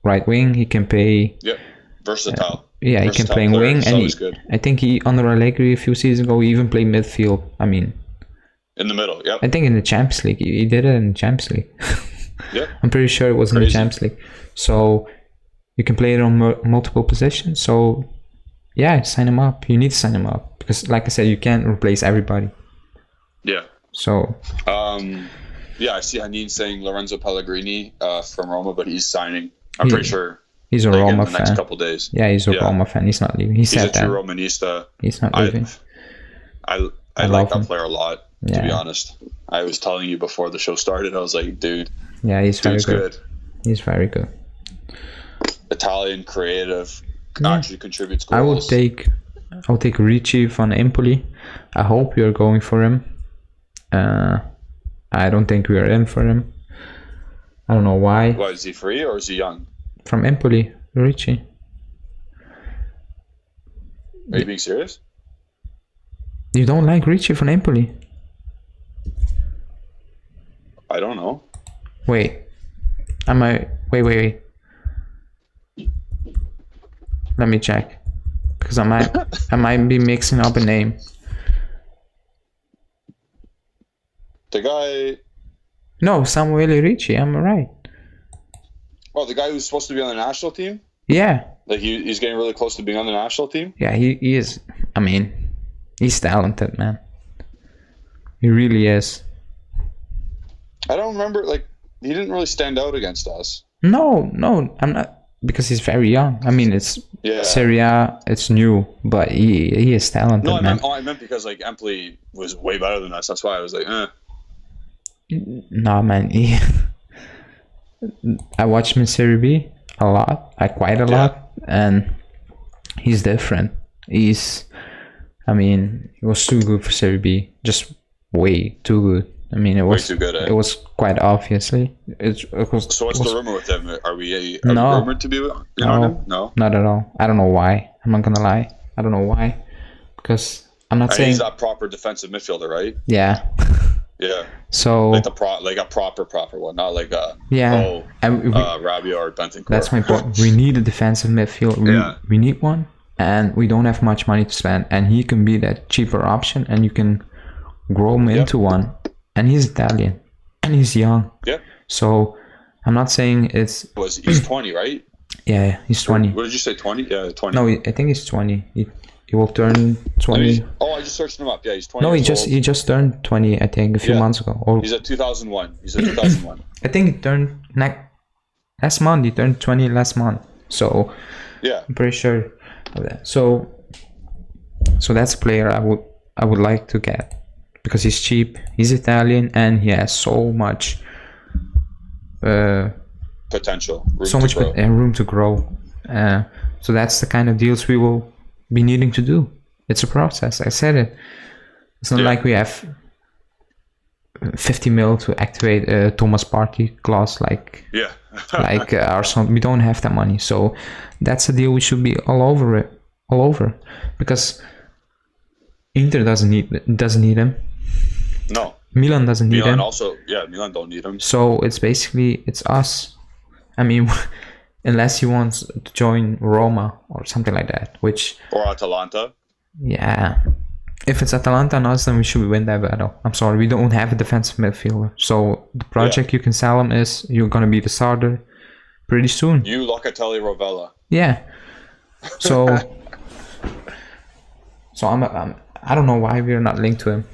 right wing. He can play. Yep. Versatile. Yeah, he can play wing, and I think he under Allegri a few seasons ago he even played midfield. I mean, in the middle. Yep. I think in the Champions League he did it in the Champions League. Yep. I'm pretty sure it was in the Champions League. So you can play it on multiple positions. So yeah, sign him up. You need to sign him up because, like I said, you can't replace everybody. Yeah. So. Yeah, I see Hanin saying Lorenzo Pellegrini from Roma, but he's signing. I'm pretty sure. He's a Roma fan. Next couple days. Yeah, he's a Roma fan. He's not leaving. He's a true Romanista. He's not leaving. I like that player a lot. To be honest, I was telling you before the show started. I was like, dude. Yeah, he's very good. He's very good. Italian, creative, actually contributes goals. I would take Ricci from Empoli. I hope you're going for him. I don't think we are in for him. I don't know why. Why, is he free or is he young? From Empoli, Ricci. Are you being serious? You don't like Ricci from Empoli? I don't know. Wait. Wait. Let me check. Because I might be mixing up a name. The guy... No, Samuele Ricci, I'm right. Oh, the guy who's supposed to be on the national team? Yeah. Like he's getting really close to being on the national team? Yeah, he is. I mean, he's talented, man. He really is. I don't remember, like, he didn't really stand out against us. No, I'm not, because he's very young. I mean, it's Serie A, it's new, but he is talented, man. I meant because, like, Empoli was way better than us. That's why I was like, No, man. I watched him in Serie B a lot, quite a lot, and he's different. He was too good for Serie B, just way too good. I mean, it was way too good. It was quite obviously. So what's the rumor with him? Are we rumored to be on him? No, not at all. I don't know why. I'm not gonna lie. I don't know why, because I'm not saying he's that proper defensive midfielder, right? Yeah. Yeah. So like a proper one, not like Rabiot or Bentancur. That's my point. We need a defensive midfield. We need one, and we don't have much money to spend. And he can be that cheaper option, and you can grow him into one. And he's Italian, and he's young. Yeah. So I'm not saying it's. He's 20, right? Yeah, he's 20. What did you say? 20? Yeah, 20. No, I think he's 20. He will turn 20. I just searched him up. Yeah, he's 20. No, he just turned 20, I think, a few months ago. He's a 2001. I think he turned last month. He turned 20 last month. So yeah, I'm pretty sure of that. So that's a player I would like to get because he's cheap. He's Italian and he has so much potential. Room to grow. So that's the kind of deals we will be needing to do. It's a process. I said it. It's not like we have 50 mil to activate a Thomas Partey clause like Arsenal. We don't have that money. So that's a deal we should be all over. Because Inter doesn't need him. No. Milan doesn't need him. Milan don't need him. So it's us. I mean, unless he wants to join Roma or something like that, or Atalanta. Yeah. If it's Atalanta and us, then we should win that battle. I'm sorry, we don't have a defensive midfielder. So the project you can sell him is you're gonna be the starter pretty soon. You, Locatelli, Rovella. Yeah. So I don't know why we're not linked to him.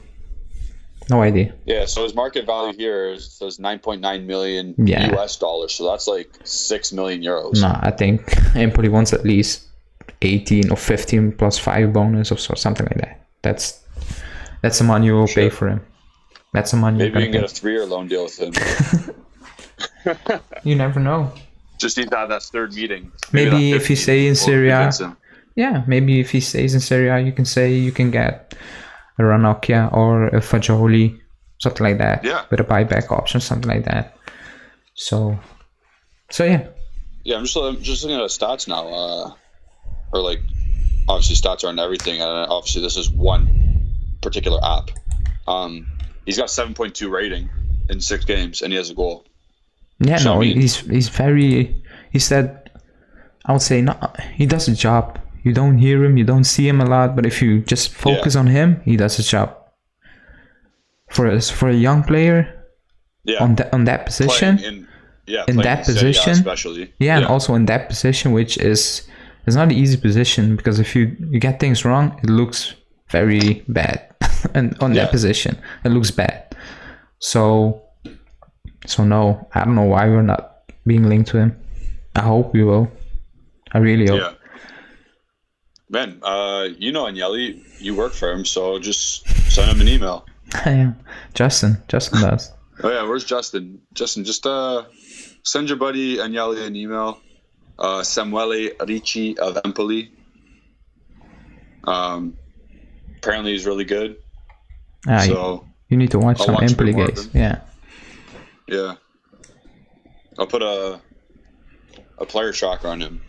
No idea. Yeah, so his market value here says 9.9 million US dollars. So that's like 6 million euros. No, I think Empoli wants at least 18 or 15 plus 5 bonus or something like that. That's the money you will pay for him. That's the money. Maybe you can get a 3-year loan deal with him. You never know. Just need to have that third meeting. Maybe if he stays in Serie A. Yeah, maybe if he stays in Serie A, you can say you can get a Ranocchia or a Fagioli, something like that. Yeah. With a buyback option, something like that. So yeah. Yeah, I'm just looking at his stats now. Or like, obviously stats aren't everything, and obviously this is one particular app. He's got 7.2 rating in 6 games, and he has a goal. Yeah, so, no, he's very. He said, I would say, no, he does a job. You don't hear him, you don't see him a lot, but if you just focus on him, he does his job. For a young player, on that position, in that position, especially, and also in that position, which is not an easy position, because if you get things wrong, it looks very bad, and on that position, it looks bad. So no, I don't know why we're not being linked to him. I hope we will. I really hope. Yeah. Man, Agnelli, you work for him, so just send him an email. Yeah, Justin does. Oh yeah, where's Justin? Justin, just send your buddy Agnelli an email. Samuele Ricci of Empoli. Apparently he's really good. So you need to watch some Empoli games. Yeah. Yeah. I'll put a player tracker on him.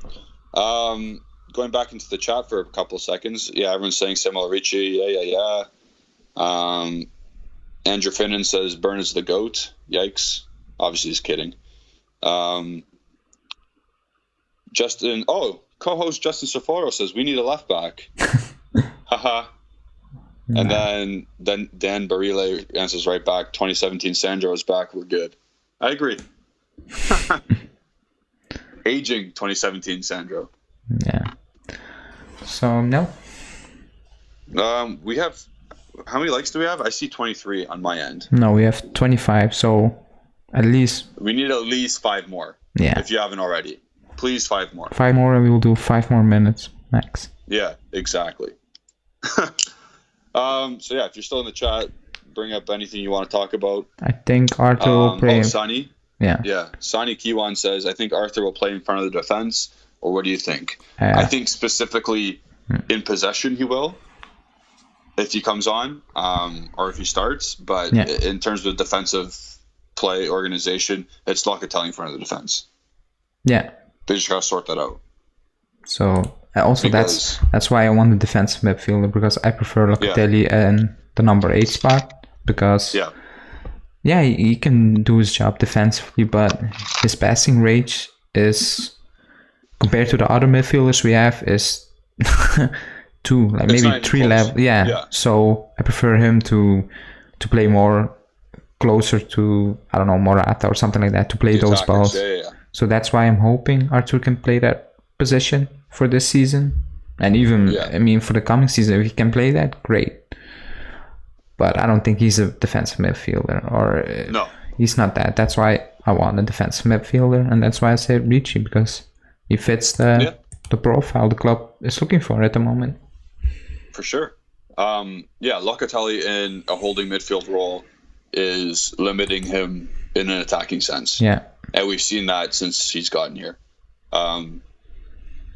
Going back into the chat for a couple of seconds. Yeah, everyone's saying Samuel Ricci. Yeah. Andrew Finnan says Burn is the GOAT. Yikes. Obviously he's kidding. Co-host Justin Soforo says we need a left back. Haha. And then Dan Barile answers right back. 2017 Sandro is back. We're good. I agree. Aging 2017 Sandro. Yeah. So no. We have, how many likes do we have? I see 23 on my end. No, we have 25. So at least we need at least 5 more. Yeah. If you haven't already, please 5 more. 5 more, and we will do 5 more minutes max. Yeah, exactly. So yeah, if you're still in the chat, bring up anything you want to talk about. I think Arthur will play. Sonny. Yeah. Sonny Kiwan says, I think Arthur will play in front of the defense. Or what do you think? I think specifically in possession he will, if he comes on, or if he starts. But in terms of defensive play organization, it's Locatelli in front of the defense. Yeah. They just got to sort that out. So also that's why I want the defensive midfielder, because I prefer Locatelli in the number 8 spot, because he can do his job defensively, but his passing range is, compared to the other midfielders we have, is 2, like maybe 3 level. Yeah. So I prefer him to play more closer to, I don't know, Morata or something like that, to play those balls. Yeah. So that's why I'm hoping Arthur can play that position for this season, and even I mean for the coming season, if he can play that, great. But I don't think he's a defensive midfielder, or he's not that. That's why I want a defensive midfielder, and that's why I said Ricci, because he fits the profile the club is looking for at the moment. For sure. Locatelli in a holding midfield role is limiting him in an attacking sense. Yeah. And we've seen that since he's gotten here.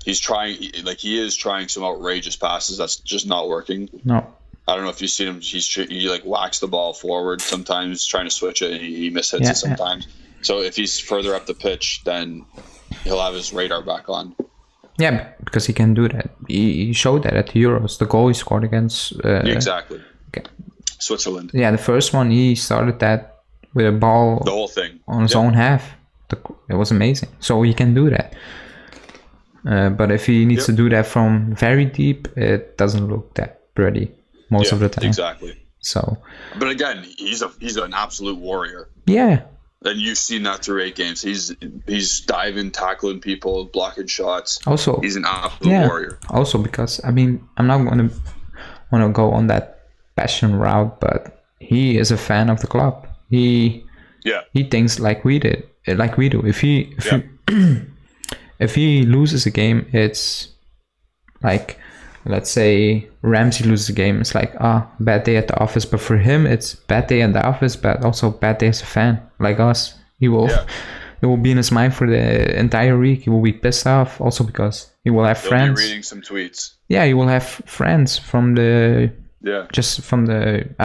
he's trying, like he is trying some outrageous passes that's just not working. No. I don't know if you've seen him. He like whacks the ball forward sometimes, trying to switch it, and he mishits it sometimes. So if he's further up the pitch, then he'll have his radar back on. Yeah, because he can do that. He showed that at the Euros. The goal he scored against... exactly. Switzerland. Yeah, the first one, he started that with a ball... The whole thing. On his own half. It was amazing. So he can do that. But if he needs to do that from very deep, it doesn't look that pretty most of the time. Exactly. So... But again, he's an absolute warrior. Yeah. And you've seen that through 8 games. He's diving, tackling people, blocking shots. Also, he's an absolute warrior. Also, because I mean, I'm not going to want to go on that passion route, but he is a fan of the club. He thinks like we do. If he loses a game, it's like, let's say Ramsey loses a game, it's like bad day at the office. But for him, it's bad day at the office, but also bad day as a fan, like us. It will be in his mind for the entire week. He will be pissed off, also because he will have friends. Be reading some tweets. Yeah, he will have friends from the I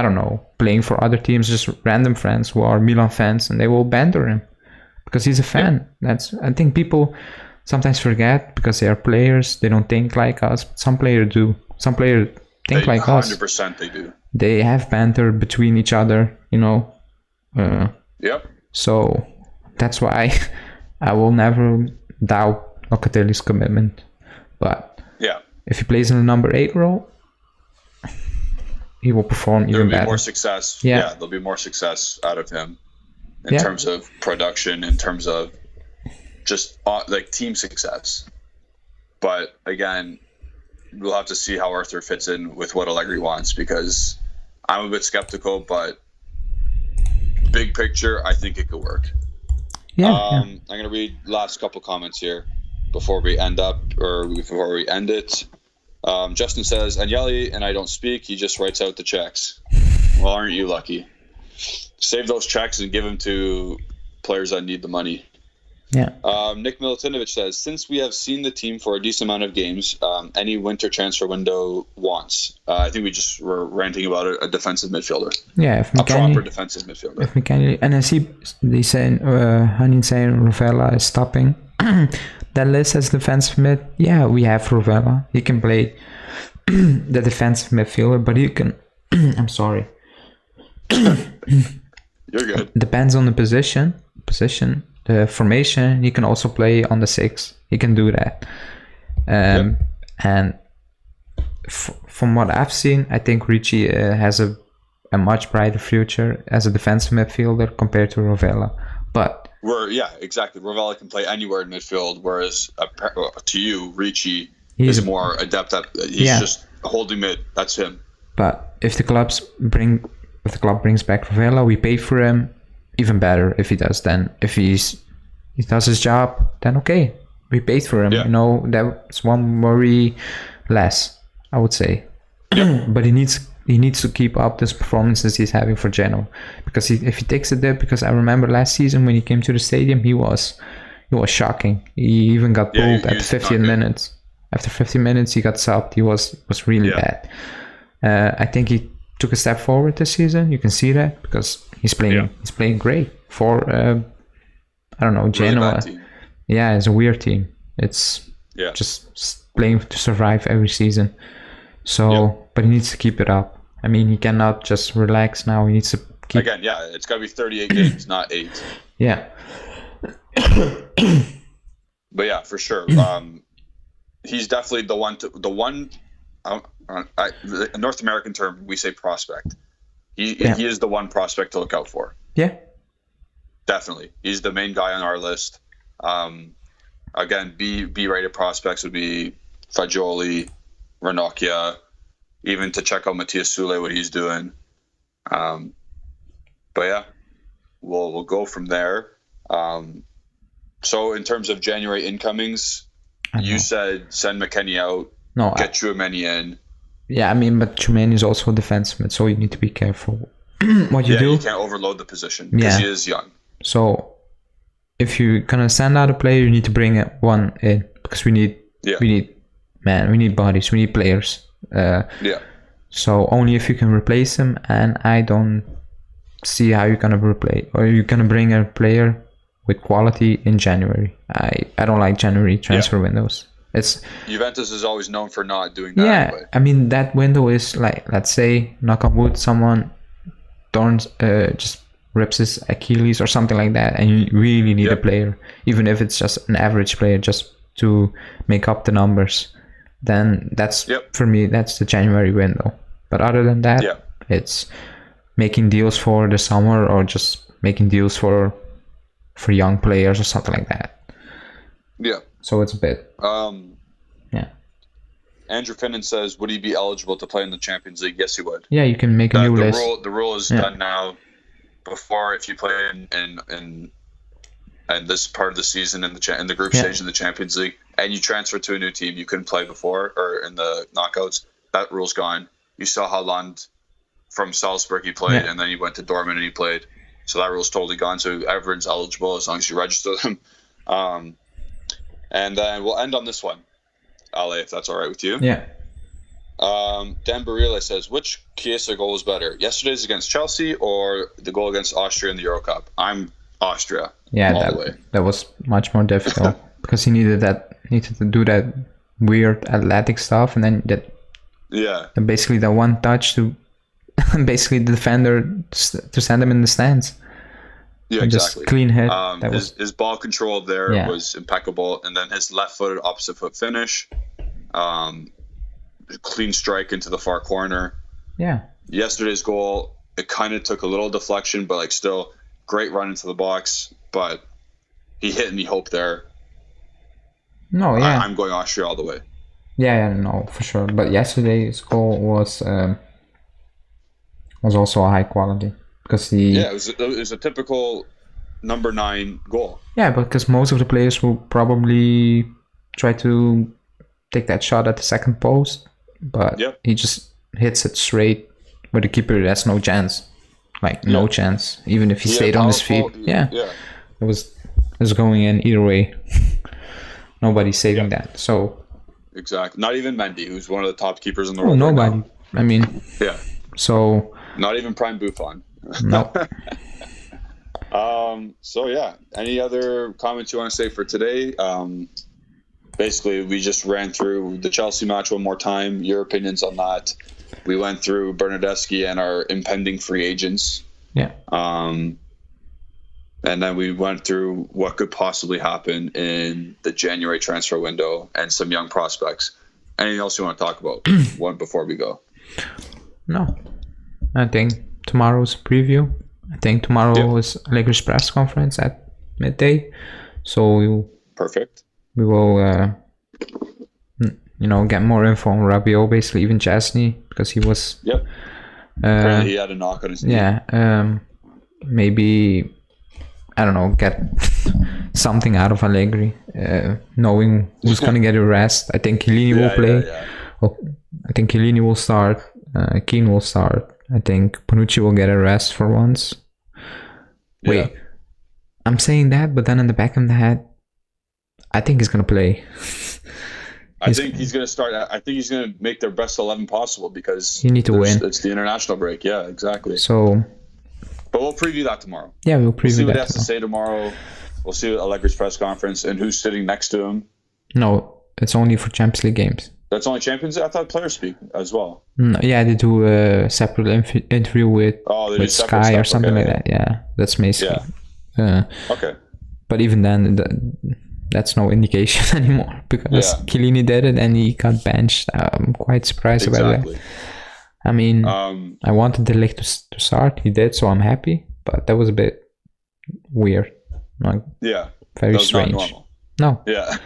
don't know, playing for other teams, just random friends who are Milan fans, and they will banter him because he's a fan. I think people sometimes forget, because they are players, they don't think like us. But some players do. Some players think like 100% us. 100% they do. They have banter between each other, you know. So that's why I will never doubt Locatelli's commitment. But if he plays in the number 8 role, he will perform even better. There'll be more success. Yeah, there'll be more success out of him in terms of production, in terms of just like team success. But again, we'll have to see how Arthur fits in with what Allegri wants, because I'm a bit skeptical, but big picture, I think it could work. I'm going to read last couple comments here before we end it. Justin says, Agnelli and I don't speak, he just writes out the checks. Well, aren't you lucky? Save those checks and give them to players that need the money. Nick Milutinovich says, since we have seen the team for a decent amount of games, any winter transfer window wants. I think we just were ranting about a defensive midfielder. Yeah, a proper defensive midfielder. And I see they saying, Hanin saying Rovella is stopping. That list as defensive mid. Yeah, we have Rovella. He can play the defensive midfielder, but he can. I'm sorry. You're good. Depends on the position. The formation, he can also play on the 6. He can do that. And from what I've seen, I think Ricci has a much brighter future as a defensive midfielder compared to Rovella. But exactly. Rovella can play anywhere in midfield, whereas to you, Ricci is more adept at. He's just holding mid. That's him. But if the club brings back Rovella, we pay for him. Even better if he does. Then if he does his job, then okay, we paid for him. You know, that's one worry less, I would say. But he needs to keep up this performances he's having for Genoa, because if he takes a dip, because I remember last season when he came to the stadium, he was shocking. He even got pulled at 15 minutes. After 15 minutes, he got subbed. He was really bad. I think he took a step forward this season. You can see that because he's playing great for I don't know, Genoa. Really, it's a weird team. It's just playing to survive every season. So, but he needs to keep it up. I mean, he cannot just relax now. He needs to keep. Again, it's got to be 38 games, not 8. Yeah. But yeah, for sure. He's definitely the one. A North American term, we say prospect. He is the one prospect to look out for. Yeah. Definitely. He's the main guy on our list. Again, B-rated prospects would be Fagioli, Ranocchia, even to check out Matthias Sule, what he's doing. But yeah, we'll go from there. So in terms of January incomings, you said send McKennie out, get Tchouaméni in. Yeah, I mean, but Tchouaméni is also a defenseman, so you need to be careful what you do. You can't overload the position because he is young. So if you're gonna send out a player, you need to bring one in, because we need Yeah. We need bodies. We need players. Yeah. So only if you can replace them, and I don't see how you're gonna replace or you're gonna bring a player with quality in January. I don't like January transfer windows. It's Juventus is always known for not doing that. yeah. Anyway. I mean that window is like, let's say, knock on wood, someone just rips his Achilles or something like that, and you really need a player, even if it's just an average player, just to make up the numbers. Then that's for me, that's the January window. But other than that, it's making deals for the summer or just making deals for young players or something like that. Yeah. So it's a bit. Andrew Finnan says, would he be eligible to play in the Champions League? Yes, he would. Yeah, you can make a new list. The rule is done now. Before, if you play in this part of the season in the group stage in the Champions League, and you transfer to a new team you couldn't play before or in the knockouts, that rule's gone. You saw Haaland from Salzburg, he played, and then he went to Dortmund and he played. So that rule's totally gone. So everyone's eligible as long as you register them. And then we'll end on this one, Ale, if that's all right with you. Yeah. Dan Barile says, which Chiesa goal was better? Yesterday's against Chelsea or the goal against Austria in the Euro Cup? I'm Austria. Yeah, that was much more difficult because he needed to do that weird athletic stuff, and then basically the one touch to basically the defender to send him in the stands. Yeah, exactly. Just clean hit. His ball control there was impeccable, and then his left-footed opposite foot finish, clean strike into the far corner. Yeah. Yesterday's goal, it kind of took a little deflection, but like still great run into the box. But he hit and he hoped there. No, yeah. I'm going Austria all the way. Yeah, no, for sure. But yesterday's goal was also a high quality because it was a typical number 9 goal. Yeah, because most of the players will probably try to take that shot at the second post, but he just hits it straight with the keeper. That's no chance, no chance. Even if he stayed on his feet, it was going in either way. Nobody's saving that. So exactly, not even Mendy, who's one of the top keepers in the world. Nobody. I mean, So not even prime Buffon. No. Any other comments you want to say for today? Basically, we just ran through the Chelsea match one more time. Your opinions on that? We went through Bernardeschi and our impending free agents. Yeah. And then we went through what could possibly happen in the January transfer window and some young prospects. Anything else you want to talk about one before we go? No. I think tomorrow's preview. I think tomorrow is Allegri's press conference at midday. So perfect. We will, get more info on Rabiot, basically, even Chesney, because he was. Apparently, he had a knock on his knee. Yeah. Maybe, I don't know, get something out of Allegri, knowing who's going to get a rest. I think Chiellini will play. Well, I think Chiellini will start. Keane will start. I think Panucci will get a rest for once. Wait, I'm saying that, but then in the back of the head, I think he's going to play. I think he's going to start. I think he's going to make their best 11 possible because you need to win. It's the international break. Yeah, exactly. So, but we'll preview that tomorrow. Yeah, we'll preview see what that he has to say tomorrow. We'll see what Allegri's press conference and who's sitting next to him. No, it's only for Champions League games. That's only Champions League? I thought players speak as well. No, yeah, they do a separate interview with Sky or something like that. Yeah, that's basically. Okay. But even then, that's no indication anymore because Chiellini did it and he got benched. I'm quite surprised about that. I mean, I wanted De Ligt to start. He did, so I'm happy. But that was a bit weird. Very strange. Not normal. No. Yeah.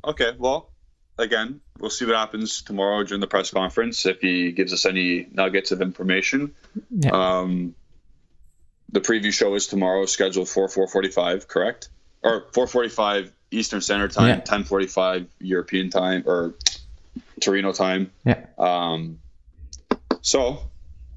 Okay. Well, again, we'll see what happens tomorrow during the press conference if he gives us any nuggets of information. Yeah. The preview show is tomorrow, scheduled for 4:45, correct? Or 4:45 Eastern Standard Time, 10:45 European time or Torino time. Yeah. So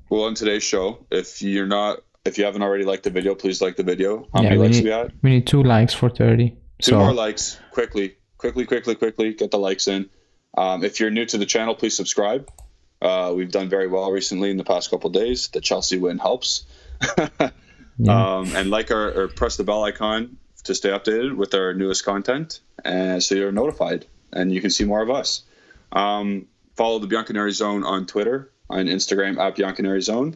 we'll end today's show. If you haven't already liked the video, please like the video. How many likes do we have? We need 2 likes for 30. Two more likes quickly. quickly, get the likes in. If you're new to the channel, please subscribe. We've done very well recently in the past couple of days. The Chelsea win helps. And like or press the bell icon to stay updated with our newest content, and so you're notified and you can see more of us. Follow the Bianconeri Zone on Twitter, on Instagram at Bianconeri Zone,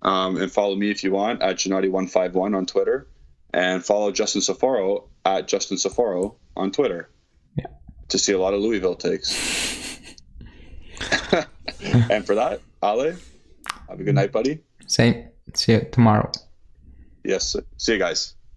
and follow me if you want at Gennady151 on Twitter, and follow Justin Safaro at Justin Safaro on Twitter to see a lot of Louisville takes. And for that, Ale, have a good night, buddy. Same. See you tomorrow. Yes. See you guys.